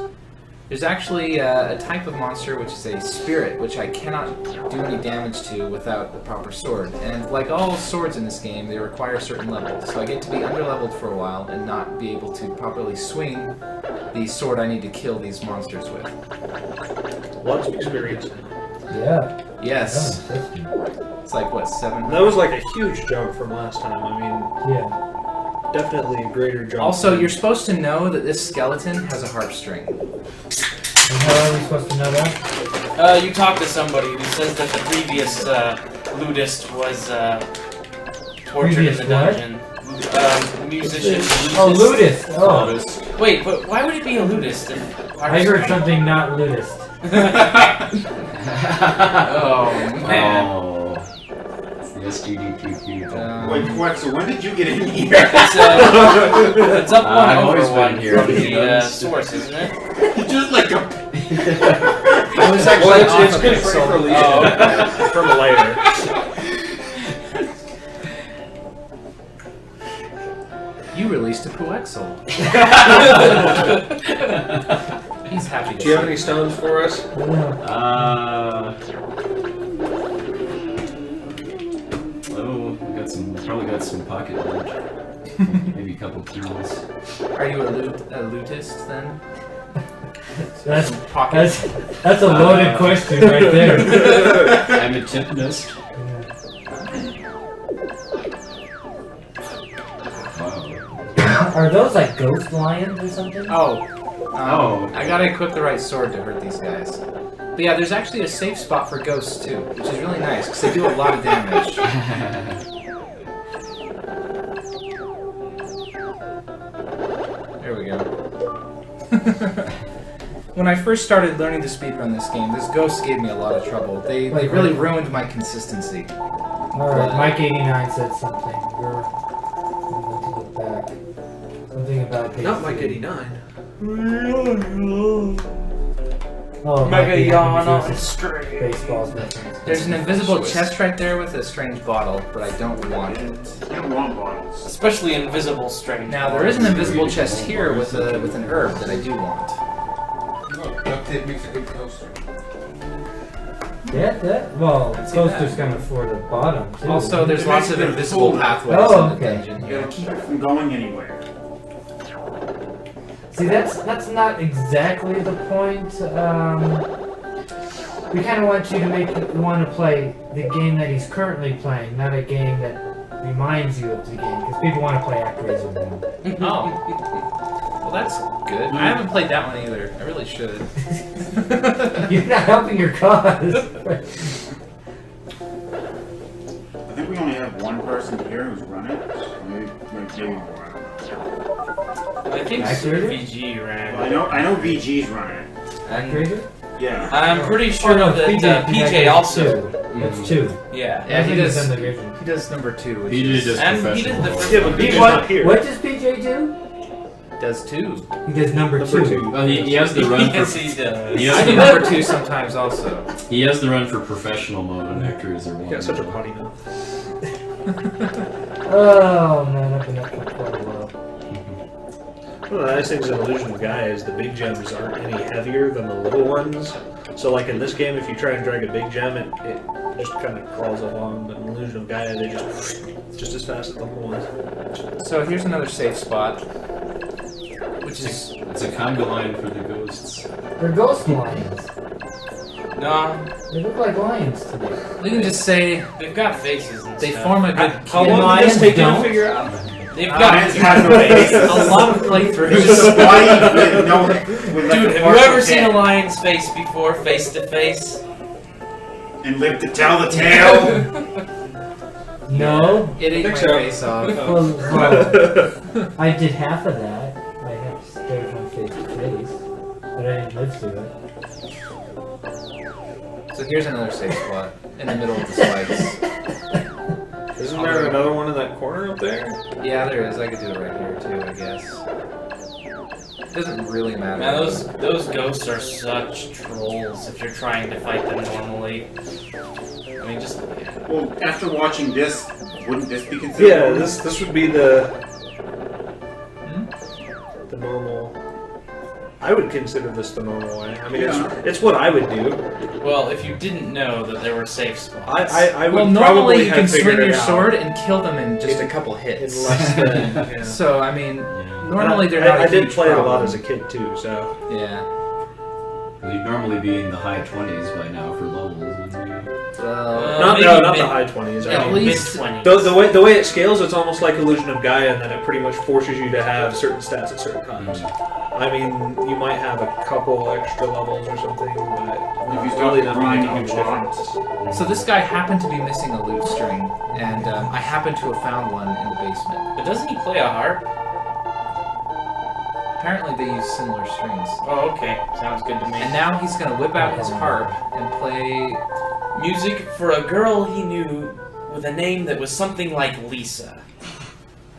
A: there's actually a type of monster which is a spirit, which I cannot do any damage to without the proper sword. And like all swords in this game, they require certain levels. So I get to be underleveled for a while and not be able to properly swing the sword I need to kill these monsters with.
D: Lots of experience.
E: Yeah.
A: Yes.
E: 750.
A: It's like, what, 700?
D: That was like a huge jump from last time. I mean,
E: Yeah.
D: definitely a greater jump.
A: Also, you're supposed to know that this skeleton has a harp string.
E: And how are we supposed to know that?
C: You talk to somebody who says that the previous ludist was tortured in the dungeon. Musician.
E: Oh, ludist. Oh,
C: Wait, but why would it be a ludist?
E: I heard something not ludist.
C: Oh man.
G: Oh. It's the SGDQ.
B: Wait, Queck, so when did you get in here?
C: It's up one
G: I've
C: over
G: always been
C: one
G: here.
C: from the source, isn't it?
B: Just like a...
A: I was actually
D: Well,
A: off
D: it's
A: of
D: good
A: Pixel.
D: for release from later.
A: You released a Puexel. He's happy to
D: Do you have
A: see
D: any stones for us?
G: Oh, probably got some pocket lunch. Maybe a couple tools.
A: Are you a lootist then?
E: That's
A: Pocket.
E: that's a loaded question right there.
G: I'm a tipnist. Wow.
E: Are those like ghost lions or something?
A: Oh.
G: Oh.
A: I gotta equip the right sword to hurt these guys. But yeah, there's actually a safe spot for ghosts too, which is really nice because they do a lot of damage. There we go. When I first started learning to speedrun this game, this ghosts gave me a lot of trouble. They really ruined my consistency.
E: Alright, Mike 89 said something. We're going to look back. Something about page
D: Not Mike
E: 3.
D: 89.
E: Oh,
C: Mega
E: Mike 89
C: yawn on
E: uses
C: straight.
E: Baseball's reference.
A: There's an invisible
G: Swiss.
A: chest right there with a strange bottle, but I don't want it.
B: I don't want bottles.
C: Especially invisible strange.
A: Now there is an invisible chest here with an herb that I do want.
H: Duct tape makes a good coaster.
E: Well,
A: Let's see
E: coaster's
A: that.
E: kind of for the bottom, too.
A: Also, there's
B: It
A: lots
B: makes
A: of
B: it
A: invisible
B: cool.
A: pathways
E: Oh,
A: in the
E: okay.
A: dungeon
B: You
A: here.
B: gotta keep it from going anywhere.
E: See, that's not exactly the point. We kind of want you to want to play the game that he's currently playing, not a game that reminds you of the game, because people want to play ActRaiser now.
A: Oh. Well, that's good. I haven't played that one either. I really should.
E: You're not helping your cause.
B: I think we only have one person here who's running. Maybe more.
C: I think
E: Activator?
C: VG ran.
B: Well, I know VG's running.
E: ActRaiser?
B: Yeah.
C: I'm pretty sure
E: Oh, no,
C: that PJ
E: is
C: also.
E: two. That's two.
C: Yeah.
A: Yeah, he does.
E: done the version.
A: He does number 2, which
G: PJ
A: is,
G: does
C: And he did
G: professional.
C: the first
D: Yeah, but
C: one.
D: BJ's not here.
E: What does PJ do?
A: does 2.
E: He does number two.
G: Well, he has the run
C: Yes,
G: for
C: he does.
G: he
A: I
G: has
A: do
G: the,
A: number 2 sometimes also.
G: he has the run for professional mode on ActRaiser 1.
D: You got such a potty mouth.
E: Oh man, I've been up for quite a while.
D: One of the nice things in Illusion of Gaia is the big gems aren't any heavier than the little ones. So like in this game, if you try and drag a big gem, it just kind of crawls along. But in Illusion of Gaia, they just as fast as the little ones.
A: So here's another safe spot, which is
G: It's a conga line for the ghosts.
E: They're ghost lions.
C: No,
E: They look like lions to me.
A: we can just say
C: they've got faces and
A: they
C: stuff.
A: form a good.
D: How
A: key.
D: long did this take you to
E: don't.
D: figure out?
C: They've
B: Lions
C: got.
B: have no faces.
A: A lot of
B: It's
A: playthroughs.
B: just spotty with no. With like
C: Dude,
B: a
C: have you
B: partial
C: ever seen a
B: head.
C: lion's face before, face to face?
B: And live to tell the tale?
E: No.
A: It ate
D: think
A: my
D: so.
A: face off.
E: Well, I did half of that. I have to stare from face to face, but I didn't live through it.
A: So here's another safe spot in the middle of the spikes.
D: Isn't there another one in that corner up there?
A: Yeah, there is. I could do it right here too, I guess. Doesn't really matter.
C: Man, those ghosts are such trolls if you're trying to fight them normally. I mean, just
B: Well, after watching this, wouldn't this be considered?
D: Yeah,
B: normal?
D: this would be the
A: Hmm?
D: normal. I would consider this the normal way. I mean,
B: Yeah.
D: it's what I would do.
C: well, if you didn't know that there were safe spots.
D: I would
A: Well,
D: probably
A: normally you
D: have
A: can
D: figured
A: swing
D: it
A: your
D: out
A: sword and kill them in just a couple
D: in
A: hits.
D: less than. Yeah.
A: So I mean,
G: Yeah.
A: normally they're
D: And
A: not.
D: I
A: a
D: did
A: huge
D: play it a lot
A: problem.
D: as a kid too, so
A: Yeah.
G: We'd normally be in the high 20s by now for levels. Wouldn't we?
D: Not the high 20s.
C: Yeah,
D: I mean,
C: mid
A: least-
C: 20s.
D: the way it scales, it's almost like Illusion of Gaia, and then it pretty much forces you to have certain stats at certain times. I mean, you might have a couple extra levels or something, but
B: If you
D: it's
B: start
D: really not
B: grinding
D: making a huge
B: a lot.
D: difference.
A: So this guy happened to be missing a loot string, and I happened to have found one in the basement.
C: But doesn't he play a harp?
A: Apparently they use similar strings.
C: Oh, okay. Sounds good to me.
A: And now he's gonna whip out his harp and play.
C: Music for a girl he knew with a name that was something like Lisa.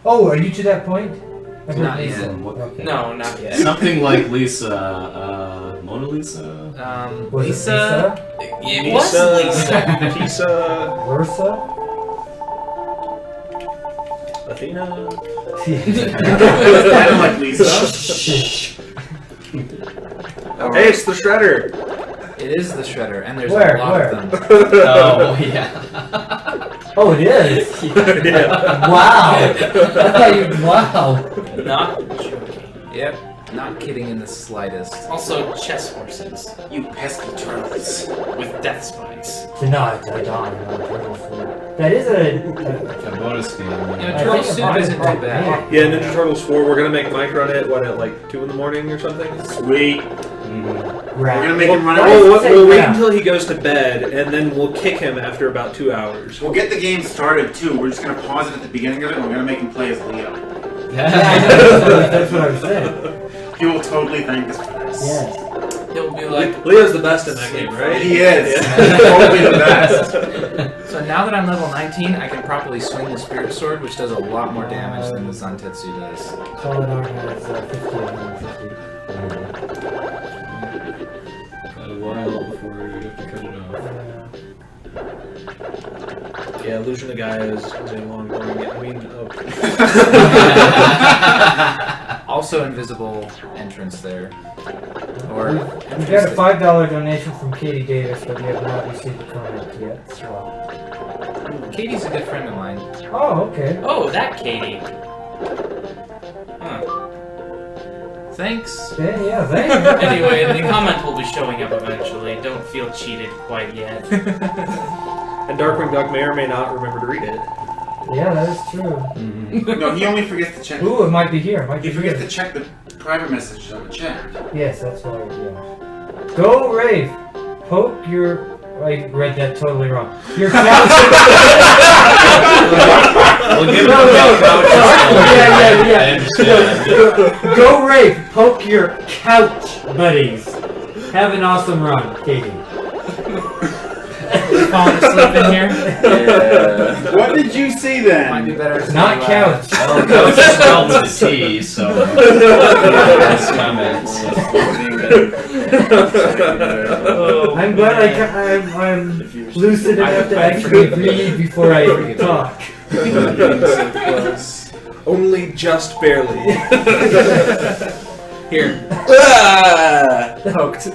E: Oh, are you to that point? I've
A: Not
E: heard
A: yet.
E: Lisa.
G: What-
E: Okay.
C: No, not yet.
G: Something like Lisa, Mona Lisa?
E: Was
A: Lisa.
C: It was Lisa.
D: Tisa,
E: it Versa?
D: Athena.
B: Kind of like Lisa.
D: Hey, it's the Shredder.
A: It is the Shredder, and there's
E: Where?
A: a lot
E: Where?
A: of them.
G: Oh, yeah.
E: Oh, it is.
D: Yeah.
E: Wow. I thought you. Wow.
C: Not joking.
A: Yep, not kidding in the slightest.
C: Also, chess horses
B: You pesky turtles.
C: with death spines.
E: Tonight I dine on Turtle Soup. That is a.
G: A bonus game.
A: You know,
E: I
A: Turtle
E: think
A: Soup
E: about it
A: isn't too
E: right
A: bad.
E: now.
D: Yeah, Ninja Turtles 4, we're gonna make Mike run it, what, at like 2 in the morning or something?
B: Sweet. We're gonna make him run
E: Well,
B: it.
D: We'll wait
E: Yeah.
D: until he goes to bed, and then we'll kick him after about 2 hours.
B: We'll get the game started too. We're just gonna pause it at the beginning of it, and we're gonna make him play as Leo.
E: Yeah, I know, that's what I was saying.
B: He will totally thank us for this.
E: Yes.
C: He'll be like,
D: Leo's the best in that game, right?
B: He is.
D: Yeah.
B: Totally the best.
A: So now that I'm level 19, I can properly swing the Spirit Sword, which does a lot more damage than the Zantetsu does.
E: Solid Arm has 50 and 150.
G: Got a while before you have to cut it off.
D: Yeah, Illusion of Gaia is a long boring game. I mean,
A: Also invisible entrance there. Or
E: We got a $5 donation from Katie Davis, but we have not received a comment yet. So.
A: Katie's a good friend of mine.
E: Oh, okay.
C: oh, that Katie. Huh.
A: Thanks.
E: Yeah, thank you.
C: Anyway, the comment will be showing up eventually. Don't feel cheated quite yet.
D: and Darkwing Duck may or may not remember to read it.
E: Yeah, that is true.
B: No, he only forgets to check.
E: Ooh, it might be here. It might
B: He
E: be
B: forgets
E: here.
B: to check the private messages on the chat.
E: Yes, that's why. Yeah. Go, Rafe. Poke your. I read that totally wrong. Your couch.
G: We'll give
E: No,
G: him
E: no,
G: a couch.
E: yeah.
G: I understand.
E: Go, Rafe. Poke your couch buddies. Have an awesome run, Katie.
A: Falling asleep in here?
F: Yeah.
B: What did you see
A: Might
B: then?
A: be better to
E: Not
A: say
E: couch.
G: Well, couch is spelled with a T, so. Nice comments.
E: I'm glad I'm lucid enough to actually read before I talk.
D: Only just barely.
A: Here,
F: Ah!
A: poked.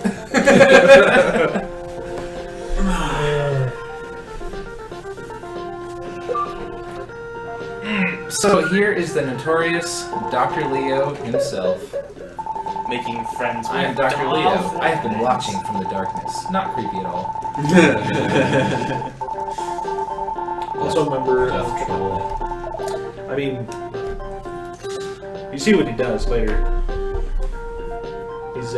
A: So here is the notorious Dr. Leo himself.
C: Making friends with
A: I am Dr. Leo.
C: dolphins.
A: I have been watching from the darkness. Not creepy at all.
D: Also a member of...
G: Death Troll.
D: I mean... You see what he does later. He's,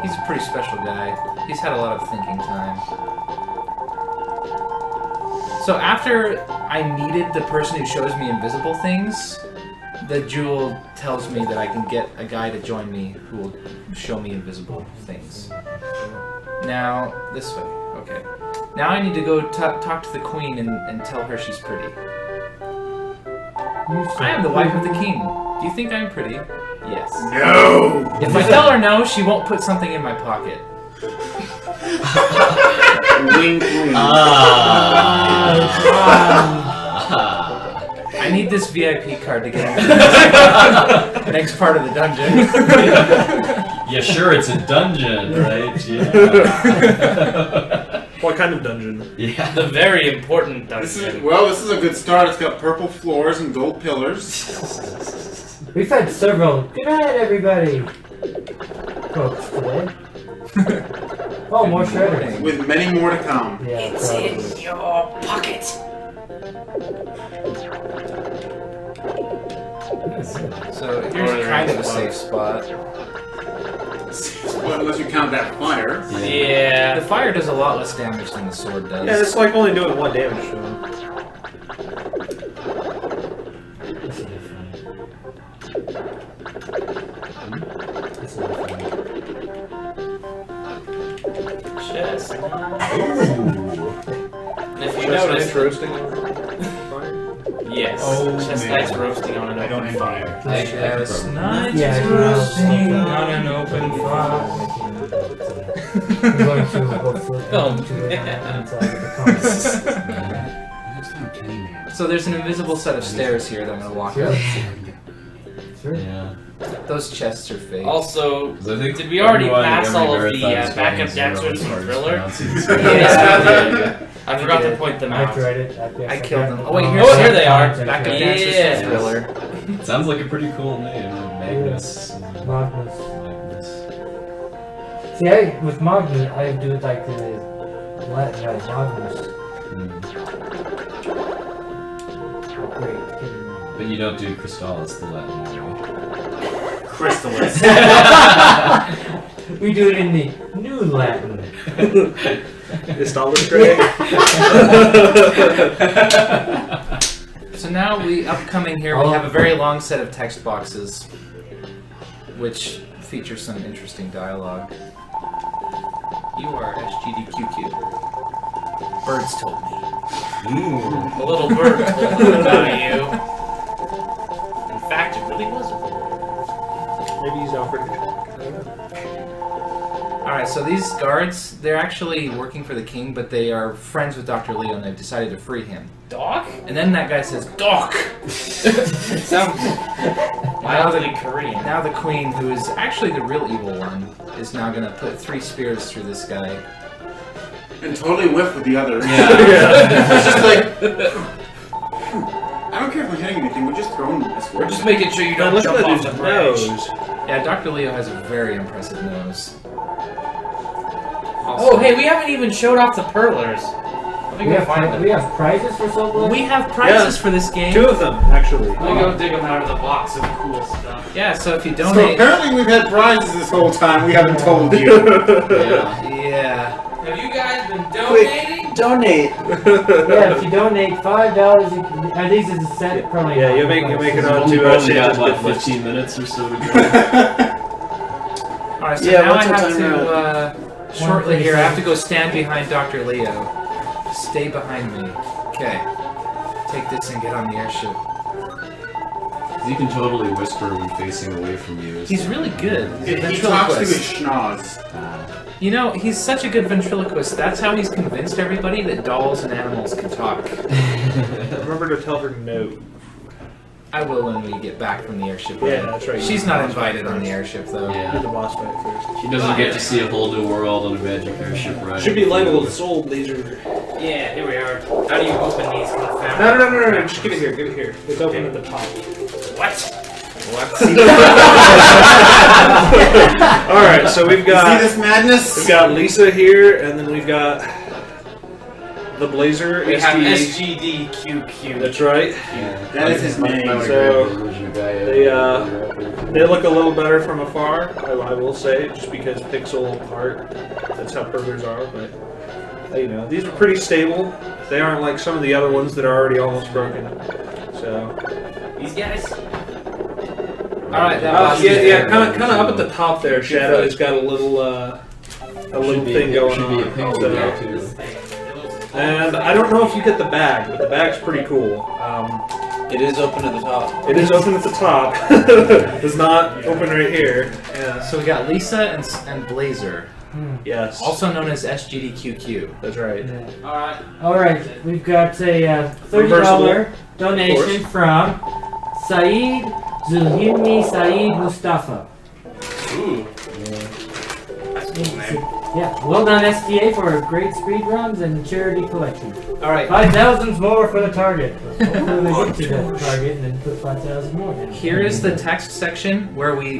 A: He's a pretty special guy. He's had a lot of thinking time. So after I needed the person who shows me invisible things, the jewel tells me that I can get a guy to join me who will show me invisible things. Now, this way. Okay. Now I need to go talk to the queen and tell her she's pretty. I am the wife of the king. Do you think I'm pretty? Yes.
B: No!
A: If I tell her no, she won't put something in my pocket.
B: Wink, wink.
A: I need this VIP card to get into the next part of the dungeon.
G: Yeah, sure, it's a dungeon, right? Yeah.
D: what kind of dungeon?
G: Yeah.
C: The very important
B: This is
C: dungeon.
B: this is a good start. It's got purple floors and gold pillars.
E: We've had several. Good night, everybody. Folks today. Oh, more shredders.
B: With many more to come.
E: Yeah,
C: It's
E: probably.
C: in your pocket.
A: So here's kind of a safe spot.
B: Well, unless you count that fire.
C: Yeah.
A: The fire does a lot less damage than the sword does.
D: Yeah, it's like only doing 1 damage to him.
E: This will be fun.
C: Chest. And if you
D: Chest
C: notice,
D: knife roasting on fire?
C: yes,
G: Oh,
C: chest
G: man.
C: knife's roasting on an open fire.
A: Yes, night
E: Yeah,
A: is roasting on an open fire.
E: I'm going to go flip
C: Oh,
E: into it
C: man.
E: inside of the compass.
A: So there's an invisible set of stairs here that I'm gonna walk up.
E: Sure.
G: Yeah.
A: Those chests are fake.
C: Also,
G: 'Cause I think
C: did we already
G: everyone-
C: pass
G: every
C: all of the
G: marathon is
C: backup
G: playing
C: Jacksons
G: zero
C: from
G: as
C: Thriller?
G: pronouncing
C: Yes,
G: zero.
C: we did. I forgot to point them
E: I
C: out.
E: tried it.
A: I killed them. Oh wait,
C: Oh, here they are.
A: Backup
C: Yeah.
A: dancers from Thriller.
G: Sounds like a pretty cool name. Magnus.
E: Magnus.
G: Magnus.
E: See, with Magnus, I do it like the Latin guy, Magnus.
G: Hmm.
E: Oh, great.
G: But you don't do Crystallis, the Latin way.
B: Crystallis.
E: We do it in the New Latin.
D: Installers Greg?
A: So now upcoming here, we have a very long set of text boxes, which feature some interesting dialogue. You are SGDQ. Birds told me.
C: The little bird told me about you. In fact, it really was a bird.
D: Maybe he's Alfred.
A: Alright, so these guards, they're actually working for the king, but they are friends with Dr. Leo and they've decided to free him.
C: Doc?
A: And then that guy says, Doc!
C: Sounds mildly Korean.
A: Now the queen, who is actually the real evil one, is now gonna put 3 spears through this guy.
B: And totally whiff with the other.
C: Yeah.
B: It's just like... I don't care if we're hitting anything, we're just throwing this.
C: We're just making sure you
D: Man,
C: don't
D: look
C: jump
D: at
C: off
D: his
C: the bridge.
D: nose.
A: Yeah, Dr. Leo has a very impressive nose.
C: Oh, hey, we haven't even showed off the Perlers. Let me
E: We
C: go
E: have,
C: find them.
E: we have prizes for Soul Blade?
A: We have prizes
D: Yeah.
A: for this game.
D: 2 of them, actually.
C: Let me go dig them out of the box of cool stuff.
A: Yeah, so if you
B: So
A: donate...
B: apparently we've had prizes this whole time, we haven't told you.
G: Yeah.
A: Yeah.
C: Have you guys been donating?
F: Donate!
E: Yeah, if you donate $5, you can, these is a set, probably.
D: Yeah,
E: not.
D: you make it
G: We've
D: on
G: only
D: 2
G: probably got,
D: changes.
G: what,
D: Good list.
G: 15 minutes or so to go.
A: Alright, so
F: Yeah,
A: now I
F: what's our
A: have
F: timer
A: to, shortly here, I have to go stand behind Dr. Leo. Stay behind me. Okay. Take this and get on the airship.
G: You can totally whisper when facing away from you.
A: He's really good. He's a
B: He talks to his
A: ventriloquist.
B: schnoz.
A: You know, he's such a good ventriloquist. That's how he's convinced everybody that dolls and animals can talk.
D: Remember to tell her no.
A: I will when we get back from the airship.
D: Yeah, that's right.
A: She's not invited on the airship, though.
D: Do the
G: Yeah.
D: boss fight first.
G: She doesn't get to see a whole new world on a magic airship ride.
D: Should be labeled Soul Blazer.
C: Yeah, here we are. How do you open these?
D: No. Just give it here. Give it here. It's open at the top.
C: What?
D: Alright, so we've
B: See
D: got
B: this madness?
D: we've got Lisa here, and then we've got the Blazer.
C: We have
D: SD.
C: SGDQ.
D: That's right.
B: That is his name.
D: So, They look a little better from afar, I will say, just because pixel art. That's how pervers are, but you know, these are pretty stable. They aren't like some of the other ones that are already almost broken. So,
C: These guys?
A: Alright, that was
D: yeah, kind of up at the top there. Shadow has got a little thing going
G: should be a
D: on.
G: pink
D: So-
G: there, too.
D: and I don't know if you get the bag, but the bag's pretty cool.
F: It is open at the top.
D: It is open at the top. It's not open right here. Yeah.
A: So we got Lisa and Blazer,
D: Yes.
A: also known as SGDQQ.
D: That's right.
E: Yeah.
C: Alright.
E: Alright, we've got a $30
D: Reversible,
E: donation from Saeed Zulhimni Saeed Mustafa.
C: Ooh. That's a cool name.
E: Yeah, well done STA for great speed runs and charity collection.
A: All right.
E: 5,000 more for the target. Hopefully they get to the target and then put 5,000 more in.
A: Here is the text section where we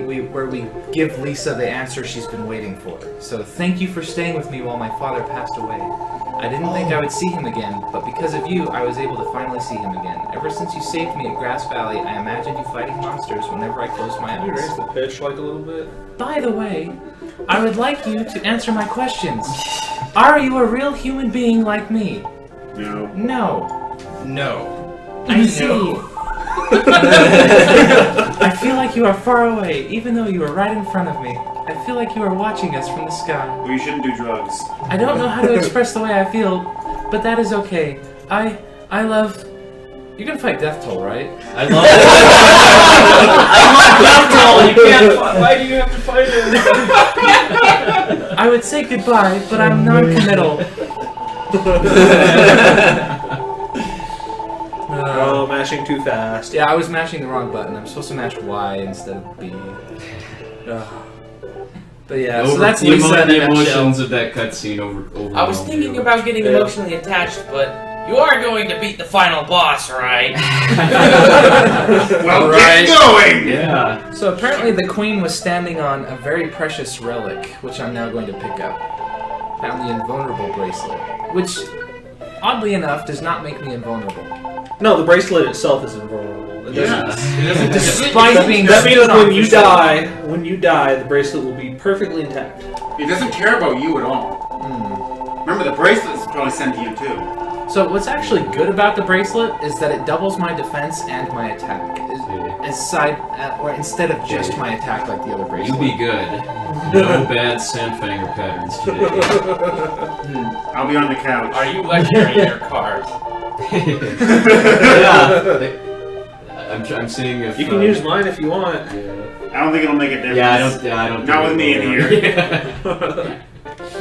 A: give Lisa the answer she's been waiting for. So thank you for staying with me while my father passed away. I didn't think I would see him again, but because of you, I was able to finally see him again. Ever since you saved me at Grass Valley, I imagined you fighting monsters whenever I closed my
D: Can you raise
A: eyes.
D: the pitch like a little bit?
A: By the way, I would like you to answer my questions. Are you a real human being like me?
B: No.
A: No.
C: No.
A: I see. I feel like you are far away, even though you are right in front of me. I feel like you are watching us from the sky.
B: Well, you shouldn't do drugs.
A: I don't know how to express the way I feel, but that is okay. I love... You're gonna fight Death Toll, right?
G: I love
C: Death Toll, you can't why do you have to fight him?
A: I would say goodbye, but I'm non-committal.
D: Oh, mashing too fast.
A: Yeah, I was mashing the wrong button. I'm supposed to mash Y instead of B. But yeah, so that's
G: the
A: Lisa in a nutshell.
G: emotions of that cutscene over.
C: I was thinking about getting emotionally attached, but you are going to beat the final boss, right?
B: Well,
A: Right.
B: get going!
G: Yeah.
A: So apparently the queen was standing on a very precious relic, which I'm now going to pick up. Found the invulnerable bracelet, which, oddly enough, does not make me invulnerable.
D: No, the bracelet itself is invulnerable. It doesn't.
G: Yeah.
A: Despite being
D: That means
A: stood on
D: when you
A: for
D: die, the bracelet will be perfectly intact.
B: He doesn't care about you at all. Remember, the bracelet's probably sent to you too.
A: So what's actually good about the bracelet is that it doubles my defense and my attack, or instead of just my attack like the other
G: You
A: bracelet.
G: be good. No bad Sandfanger patterns today.
B: I'll be on the couch.
C: Are you lecturing your card?
G: Yeah. I'm seeing if
D: You can use mine if you want.
B: I don't think it'll make a difference.
G: Yeah, I don't.
B: Not with me in here.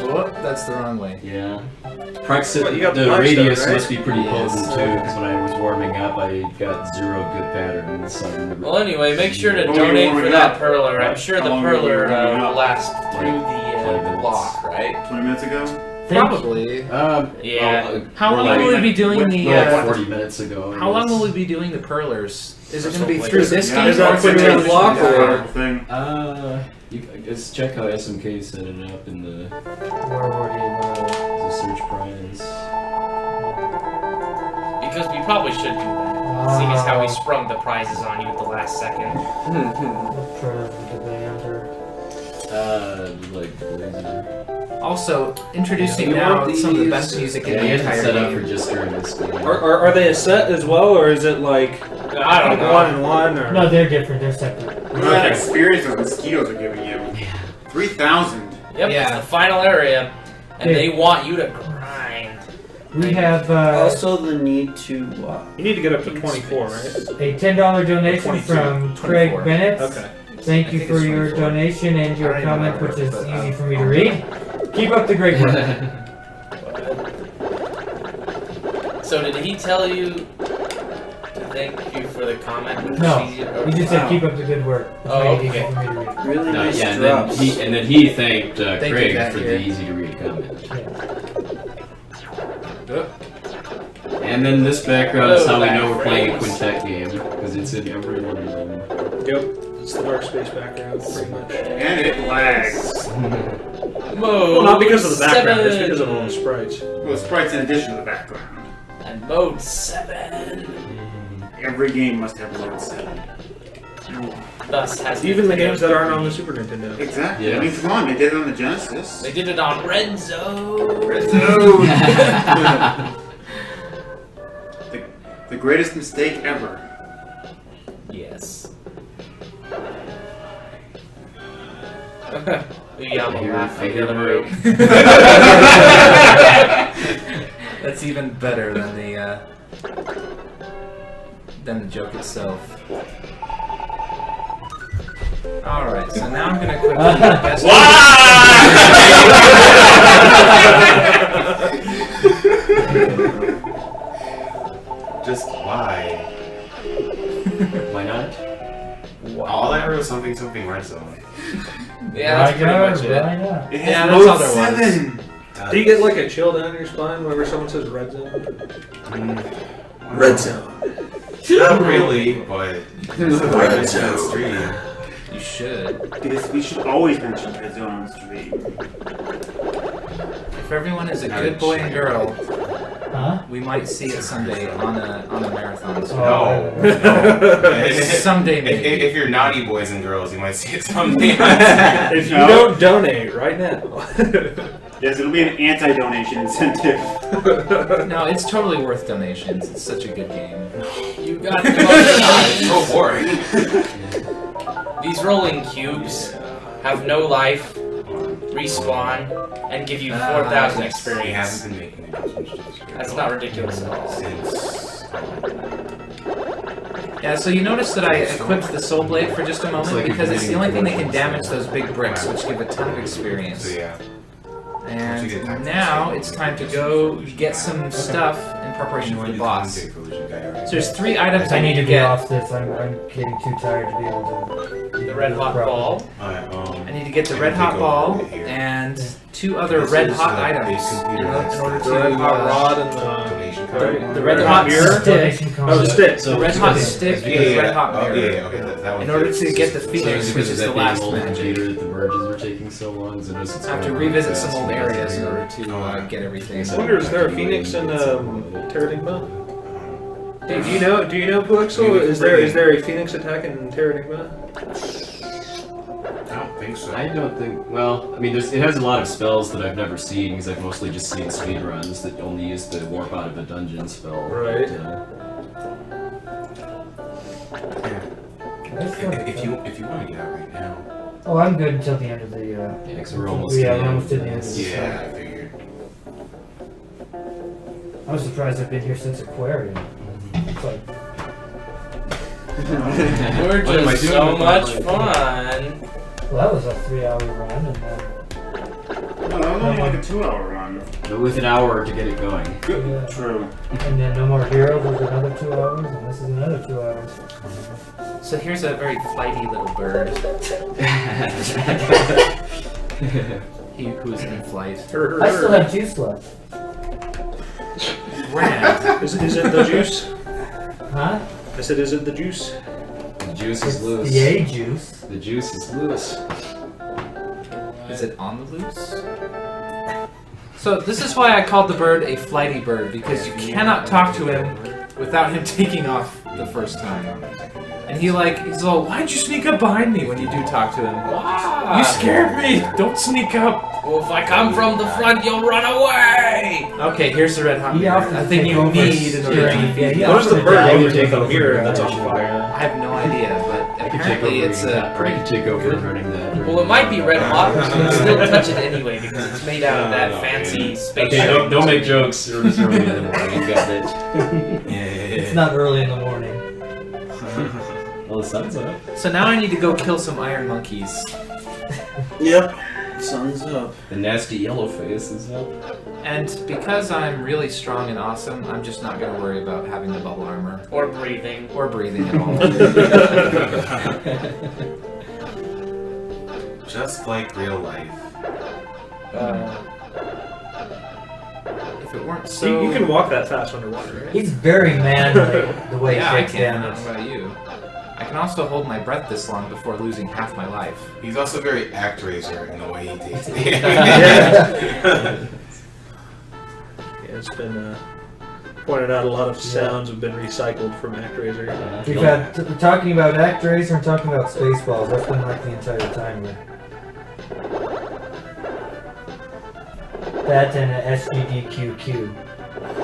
A: Oh, that's the wrong way.
G: Yeah.
D: But you got
G: The
D: the
G: radius
D: right?
G: must be pretty
A: Yes.
G: potent too, because when I was warming up, I got 0 good patterns.
C: Well, anyway, make sure to
B: Oh,
C: donate
B: you're
C: for
B: warming
C: that
B: up.
C: perler. I'm sure the
B: How long were you
C: perler
B: warming
C: will
B: up?
C: last through the
G: 20 minutes.
C: block, right?
B: 20 minutes ago?
A: Probably.
C: Yeah.
A: How long will we be doing the?
G: Like 40 minutes ago.
A: How long will we be doing the perlers? Is it going to be
C: Like
A: through
C: this-
A: this
B: Yeah,
A: game?
D: Is that
A: or
D: quick
A: through
D: time
A: the-
D: block,
B: Yeah,
D: or-
B: whole thing.
G: Let's check how SMK set it up in the search prize.
C: Because we probably should do that, seeing as how we sprung the prizes on you at the last second.
G: Like Blazer.
A: Also, introducing
D: You
A: now
D: want
A: some of the
D: these?
A: best music in
G: Yeah,
A: the
G: you have it
A: entire
G: set up for
A: game.
G: just during this game.
D: Are they a set as well, or is it like
C: I don't know.
D: 1 and 1? Or
E: No, they're different. They're separate.
B: Look at that experience those mosquitoes are giving you. 3,000.
C: Yep,
A: Yeah.
C: it's the final area, and
E: Okay.
C: they want you to grind.
E: We have
F: Also, the need to.
D: you need to get up to 24, right?
E: a $10 donation
A: 22,
E: from
A: 24.
E: Craig Bennett.
D: Okay.
E: Thank
A: I
E: you
A: think
E: for
A: it's
E: your
A: 24.
E: donation and your
A: I don't even
E: comment,
A: know
E: which
A: where,
E: is
A: but,
E: easy for me to read. Keep up the great work.
C: So did he tell you to thank you for the comment? Which
E: No,
C: is easy-
E: He just said
C: Oh.
E: keep up the good work. It's
C: Oh,
E: very easy
C: okay.
E: for me to read.
F: Really
G: No,
F: nice
G: yeah,
F: drops.
G: and then he thanked
A: They did
G: Craig
A: that
G: for
A: here.
G: the easy to read comment.
A: Oh,
G: And then this background is how we know we're playing a
C: Hello,
G: quintet game, because it's in every one of them.
D: Yep. It's the dark space background, pretty much.
B: And it lags.
C: Mode
D: Well, not because of the background, it's
C: 7.
D: because of all the sprites.
B: Well, sprites in addition to the background.
C: And mode 7.
B: Every game must have mode 7.
C: Thus has
D: Even the games that aren't on the Super Nintendo.
B: Exactly.
G: Yeah.
B: I mean, come on, they did it on the Genesis.
C: They did it on Red Zone.
B: Red Zone. The greatest mistake ever.
C: Yes. Uyama laughed
G: I
C: in the
G: hear
C: other
G: Mario.
C: room.
A: that's even better than the joke itself. Alright, so now I'm gonna quickly do the best.
I: Just why?
G: Why not?
I: All I heard was something red zone.
C: Yeah, that's pretty much it.
E: Why not?
B: It has
A: Yeah, that's all
B: mode
A: there
B: 7.
D: Do you get like a chill down your spine whenever someone says red zone? Red zone.
I: Not really, but there's a red zone stream.
A: You should.
B: Because we should always mention Red Zone on stream.
A: If everyone is a good boy and girl,
E: Huh?
A: we might see it someday on a marathon.
I: No.
A: Someday maybe.
I: If you're naughty boys and girls, you might see it someday.
D: If you don't donate right now.
B: Yes, it'll be an anti-donation incentive.
A: No, it's totally worth donations. It's such a good game.
C: You got to go.
I: So boring.
C: These rolling cubes have no life, respawn, and give you 4,000
A: nice.
I: He
C: experience.
I: hasn't been making adjustments to the script
C: That's not ridiculous at all.
I: since.
A: Yeah, so you notice that I equipped the Soul Blade for just a moment
G: like
A: because it's the only thing that can
G: committing
A: damage those big bricks, which give a ton of experience.
I: So yeah.
A: And now it's time to go get some stuff in preparation for the boss. So there's 3 items I need to
E: get
A: get.
E: off this. I'm getting too tired to be able to.
C: The red hot ball.
A: I need to get the red hot ball and 2 other red hot items in order
D: The red hot
A: to
D: rod and
A: the red hot
D: mirror?
A: stick.
D: Oh, the stick.
A: The red hot stick and the red hot mirror.
I: Okay,
A: In order to get the Phoenix, which is the last magic.
G: That the merges were taking so long. So
A: I have to revisit some old areas in order to get everything.
D: I wonder, is there a Phoenix in Terranigma? Do you know Puexel? Is there a Phoenix attack in Terranigma?
I: I don't think so.
G: I don't think. Well, I mean, it has a lot of spells that I've never seen because I've mostly just seen speedruns that only use the warp out of a dungeon spell.
D: Right.
I: If you want to get out right now.
E: Oh, I'm good until the end of the.
G: Yeah, 'cause we're almost
E: Yeah,
G: to the
E: we're
G: end.
E: almost to the end of the
I: Yeah, I figured.
E: I was surprised I've been here since Aquarium. It's like,
C: We're
G: What am I
C: just
G: doing
C: so
G: with my
C: much
G: life?
C: fun.
E: well, that was a 3-hour run, and then.
B: No, that was only like a 2-hour run.
G: But with an hour to get it going.
E: Yeah.
B: True.
E: And then No More Heroes was another 2 hours, and this is another 2 hours.
A: So here's a very flighty little bird. He who's in flight.
E: I still have juice left.
A: Grand.
D: Is it the juice?
E: Huh?
D: I said, is it the juice?
G: The juice
E: It's
G: is loose.
E: the A juice.
G: The juice is loose.
A: Is it on the loose? So this is why I called the bird a flighty bird, because you cannot talk to him without him taking off the first time. And he's all, why'd you sneak up behind me when you do talk to him?
C: Why?
A: You scared me! Don't sneak up!
C: Well, if I come from the front, you'll run away!
A: Okay, here's the red hot
E: He
A: mirror.
E: offers
A: A
E: to
A: thing
E: take
A: you
E: over
A: need in order to
E: steering.
A: defeat
E: Yeah, he
A: me.
D: What does the
E: offers to
D: bird
E: take
D: overtake
E: over
D: a mirror
E: the
D: that's on
E: guy.
D: fire?
A: I have no idea, but
G: I could take over
A: apparently it's
G: running
A: a
G: that, or I could take over running that.
C: Well, it might be red hot, but you can still touch it anyway because it's made out of that fancy space.
G: Okay, don't make jokes. It's early in the morning. You got it.
E: It's not early in the morning.
G: Well, the sun's up.
A: So now I need to go kill some iron monkeys.
F: Yep. Sun's up.
G: The nasty yellow face is up.
A: And because I'm really strong and awesome, I'm just not going to worry about having the bubble armor.
C: Or breathing.
A: Or breathing at all.
I: Just like real life.
A: If it weren't so...
D: You can walk that fast underwater, right?
E: He's very manly the way
A: Yeah,
E: he
A: I
E: takes
A: can. I
E: damage.
A: don't know about you. I can also hold my breath this long before losing half my life.
I: He's also very ActRaiser in the way he takes it.
D: Yeah, it's been pointed out a lot of sounds have been recycled from ActRaiser.
E: We've had talking about ActRaiser and talking about Spaceballs. That's been like the entire time. That and an SGDQ.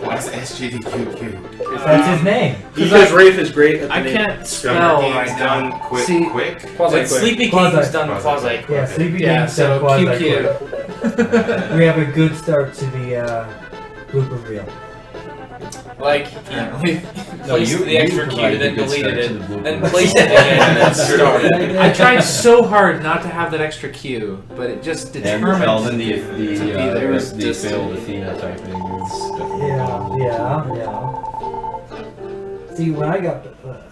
I: What's SGDQ?
E: That's his name.
D: Because Reaif is great at the
A: I
D: name.
A: can't spell
I: Game's
A: right now.
I: done quick,
A: See-
I: quick.
C: But Sleepy
E: Quasi-
C: King's done
I: Quasi-
C: quasi
E: Yeah,
I: Okay.
E: Sleepy
A: Yeah,
E: King's
A: so
E: done quasi
A: QQ.
E: quick. We have a good start to the blooper reel.
C: Like,
A: Apparently.
C: placed the extra Q,
G: provided a
C: then
G: good start
C: deleted
G: to the
C: it,
G: blooper
C: then
G: reel.
C: placed it again, and then started.
A: I tried so hard not to have that extra Q, but it just
G: And
A: determined
G: then the
A: to be there.
G: the failed Athena typing is definitely
E: Yeah. See, when I got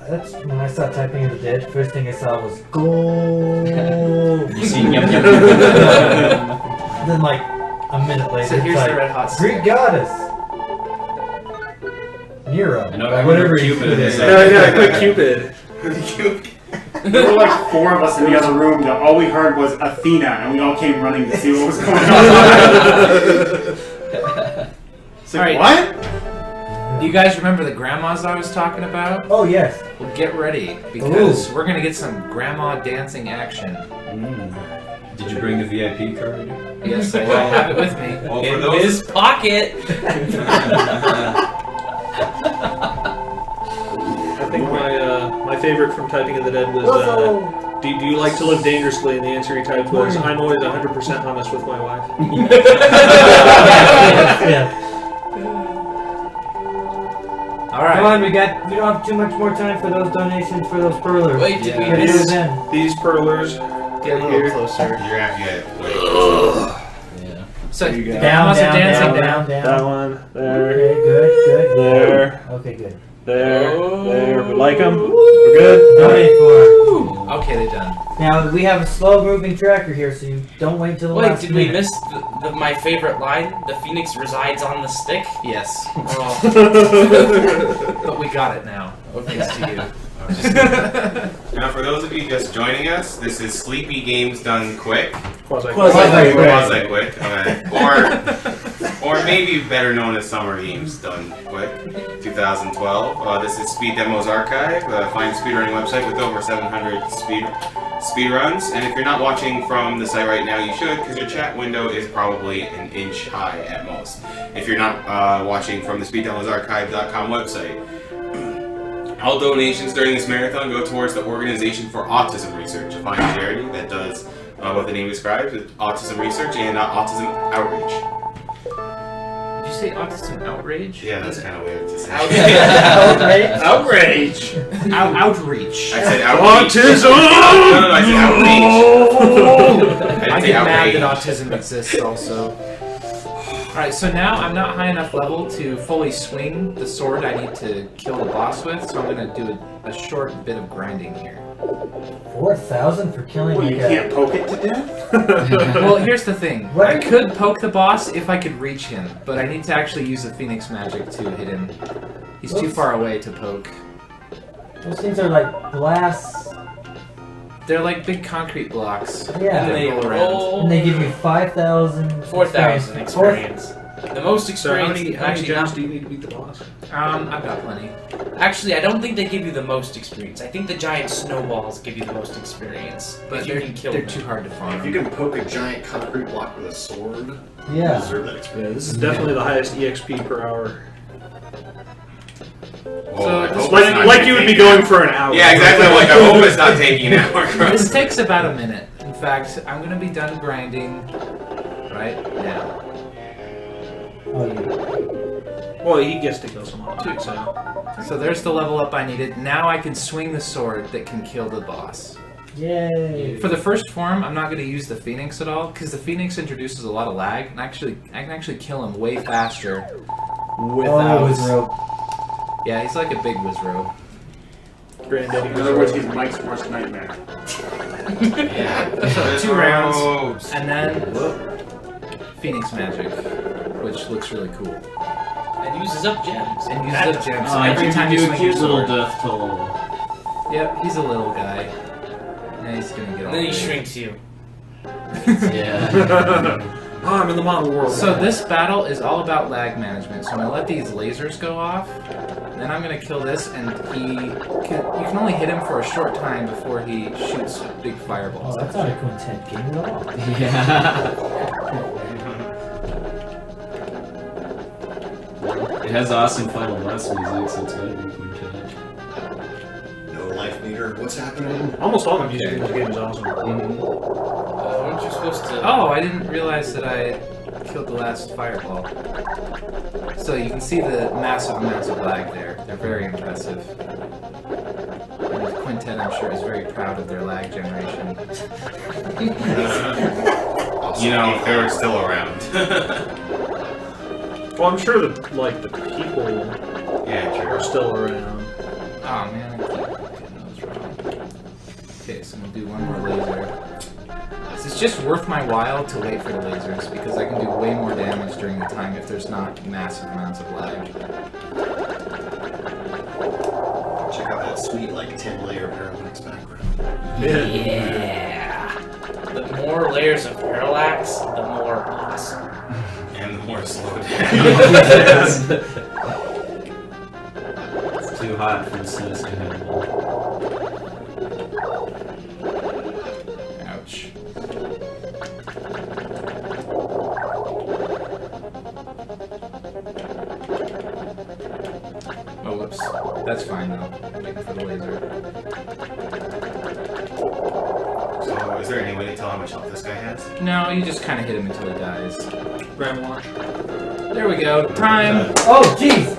E: that's when I started typing in the dead. First thing I saw was gold.
G: You see, yep.
E: Then like a minute later,
A: So here's
E: it's
A: the
E: like,
A: red hot
E: Greek
A: stick.
E: goddess. Nero.
G: I know
E: or whatever
G: Cupid
E: it
G: is.
E: is.
D: Yeah, quick Cupid.
B: There were like 4 of us in the other room that all we heard was Athena, and we all came running to see what was going on. It's like,
A: Alright.
B: what?
A: Do you guys remember the grandmas I was talking about?
E: Oh yes.
A: Well, get ready, because we're gonna get some grandma dancing action.
G: Did you bring the VIP card?
A: Yes, I have it with me.
I: Well, for
C: In
I: those
C: his pocket.
D: I think my favorite from Typing of the Dead was, do you like to live dangerously? And the answer he typed was, I'm always 100% honest with my wife.
E: Yeah.
A: All
E: Come
A: right.
E: on, we don't have too much more time for those donations for those perlers.
C: Wait, did we
E: Gotta do it
C: miss?
E: then.
D: These perlers.
A: Get a little closer.
I: you're at wait.
G: Yeah.
A: So
D: There you go.
A: the
E: Down,
A: grandmas are
E: down,
A: dancing
E: down,
A: down.
E: down,
D: That
E: down.
D: one. There.
E: Okay, good.
D: There.
E: Okay, good.
D: There. There. We like them. We're good.
E: Donate for.
A: Okay, they're done.
E: Now we have a slow-moving tracker here, so you don't wait till the
C: Wait,
E: last
C: did we
E: minute.
C: miss my favorite line? The phoenix resides on the stick?
A: Yes,
C: Oh.
A: but we got it now. Thanks to you.
I: Now, for those of you just joining us, this is Sleepy Games Done Quick.
D: Quasi-quick.
I: Quasi-quick. Or maybe better known as Summer Games Done Quick 2012. This is Speed Demos Archive, a fine speedrunning website with over 700 speed runs. And if you're not watching from the site right now, you should, because your chat window is probably an inch high at most. If you're not watching from the SpeedDemosArchive.com website. All donations during this marathon go towards the Organization for Autism Research, a fine charity that does what the name describes, autism research and autism outreach.
A: Did you say autism outrage?
I: Yeah, that's kind of weird to say.
B: Outrage!
A: Outreach.
I: I said outreach.
D: Autism!
I: No, I said outreach. I
A: I
I: didn't say
A: get mad that
I: outrage.
A: autism exists also. Alright, so now I'm not high enough level to fully swing the sword I need to kill the boss with, so I'm gonna do a short bit of grinding here.
E: 4,000 for killing
B: Well, you
E: like
B: can't poke it to death?
A: Well, here's the thing.
E: What?
A: I could poke the boss if I could reach him, but I need to actually use the Phoenix magic to hit him. He's too
E: Whoops.
A: far away to poke.
E: Those things are like glass.
A: They're like big concrete blocks.
E: Yeah.
A: And they roll around.
E: And they give you 5,000.
C: 4,000 experience. The most
D: So how
C: experience.
D: many
C: actually,
D: gems
C: not-
D: do you need to beat the boss?
A: I've got plenty.
C: actually, I don't think they give you the most experience. I think the giant snowballs give you the most experience.
A: But
C: if you can kill
A: they're
C: them.
A: too hard to farm.
H: If you can poke a giant concrete block with a sword, you
E: Yeah.
H: deserve that experience.
D: Yeah, this is definitely the highest EXP per hour.
I: Well, I hope it's
D: Like,
I: not
D: like you would be
I: taking-
D: going for an hour.
I: Yeah, exactly. Like, I hope it's not taking an hour.
A: This takes about a minute. In fact, I'm gonna be done grinding right now.
E: Oh, yeah.
D: Well, he gets to kill someone too, so.
A: So there's the level up I needed. Now I can swing the sword that can kill the boss.
E: Yay.
A: For the first form, I'm not going to use the Phoenix at all, because the Phoenix introduces a lot of lag, and I can actually kill him way faster without...
E: Oh, Wizro.
A: Yeah, he's like a big Wizro.
D: Granddaddy
B: In other words, he's Mike's worst nightmare.
I: Yeah.
A: So 2 rounds,
I: Robes.
A: and then Phoenix magic, which looks really cool.
C: And uses up gems.
A: And uses up gems. So
G: Oh,
A: every time you
G: do a
A: swing
G: cute
A: your
G: little
A: sword.
G: death toll.
A: Yep, he's a little guy. Now he's gonna get all
C: And then he
A: big.
C: shrinks you.
G: Yeah.
D: Oh, I'm in the model world.
A: So this battle is all about lag management. So I'm gonna let these lasers go off. Then I'm gonna kill this, and you can only hit him for a short time before he shoots big fireballs.
E: Oh, that's not a Quintet game at all.
G: Yeah. It has awesome final boss music, so it's better than Quintet.
H: No life meter. What's happening?
D: almost all the music in this game is awesome.
C: Aren't you supposed to...
A: Oh, I didn't realize that I killed the last fireball. So you can see the massive amounts of lag there. They're very impressive. And Quintet, I'm sure, is very proud of their lag generation.
I: You know, if they were still around.
D: Well, I'm sure that, like, the people
I: Yeah,
D: are
I: true.
D: still around.
A: Oh man, I keep getting those wrong. Okay, so I'm gonna do one more laser. It's just worth my while to wait for the lasers because I can do way more damage during the time if there's not massive amounts of lag.
H: Check out that sweet, like, 10-layer parallax background.
C: Yeah. The more layers of parallax, the more awesome.
I: And the more slow down.
G: It's too hot for the SNES to handle.
A: Ouch. Oh, whoops. That's fine though. Waiting for the laser.
I: So, is there any way to tell how much health this guy has?
A: No, you just kind of hit him until he dies.
D: Grab launch.
A: There we go. Time.
E: Oh, jeez!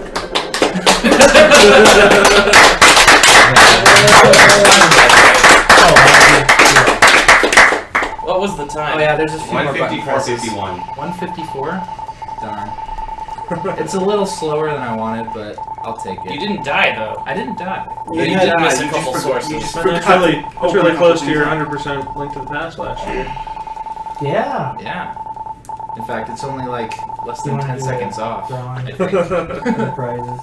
C: What was the time?
A: Oh yeah, there's a few more button
I: 154.51.
A: 154? Darn. It's a little slower than I wanted, but I'll take it.
C: You didn't die though.
A: I didn't die.
C: You did miss a couple sources.
D: That's really close to your 100% Link to the Past last year.
E: Yeah.
A: Yeah. In fact, it's only like less
E: You
A: than
E: wanna
A: 10
E: do
A: seconds
E: a
A: off.
E: drawing?
A: I think.
E: The prizes.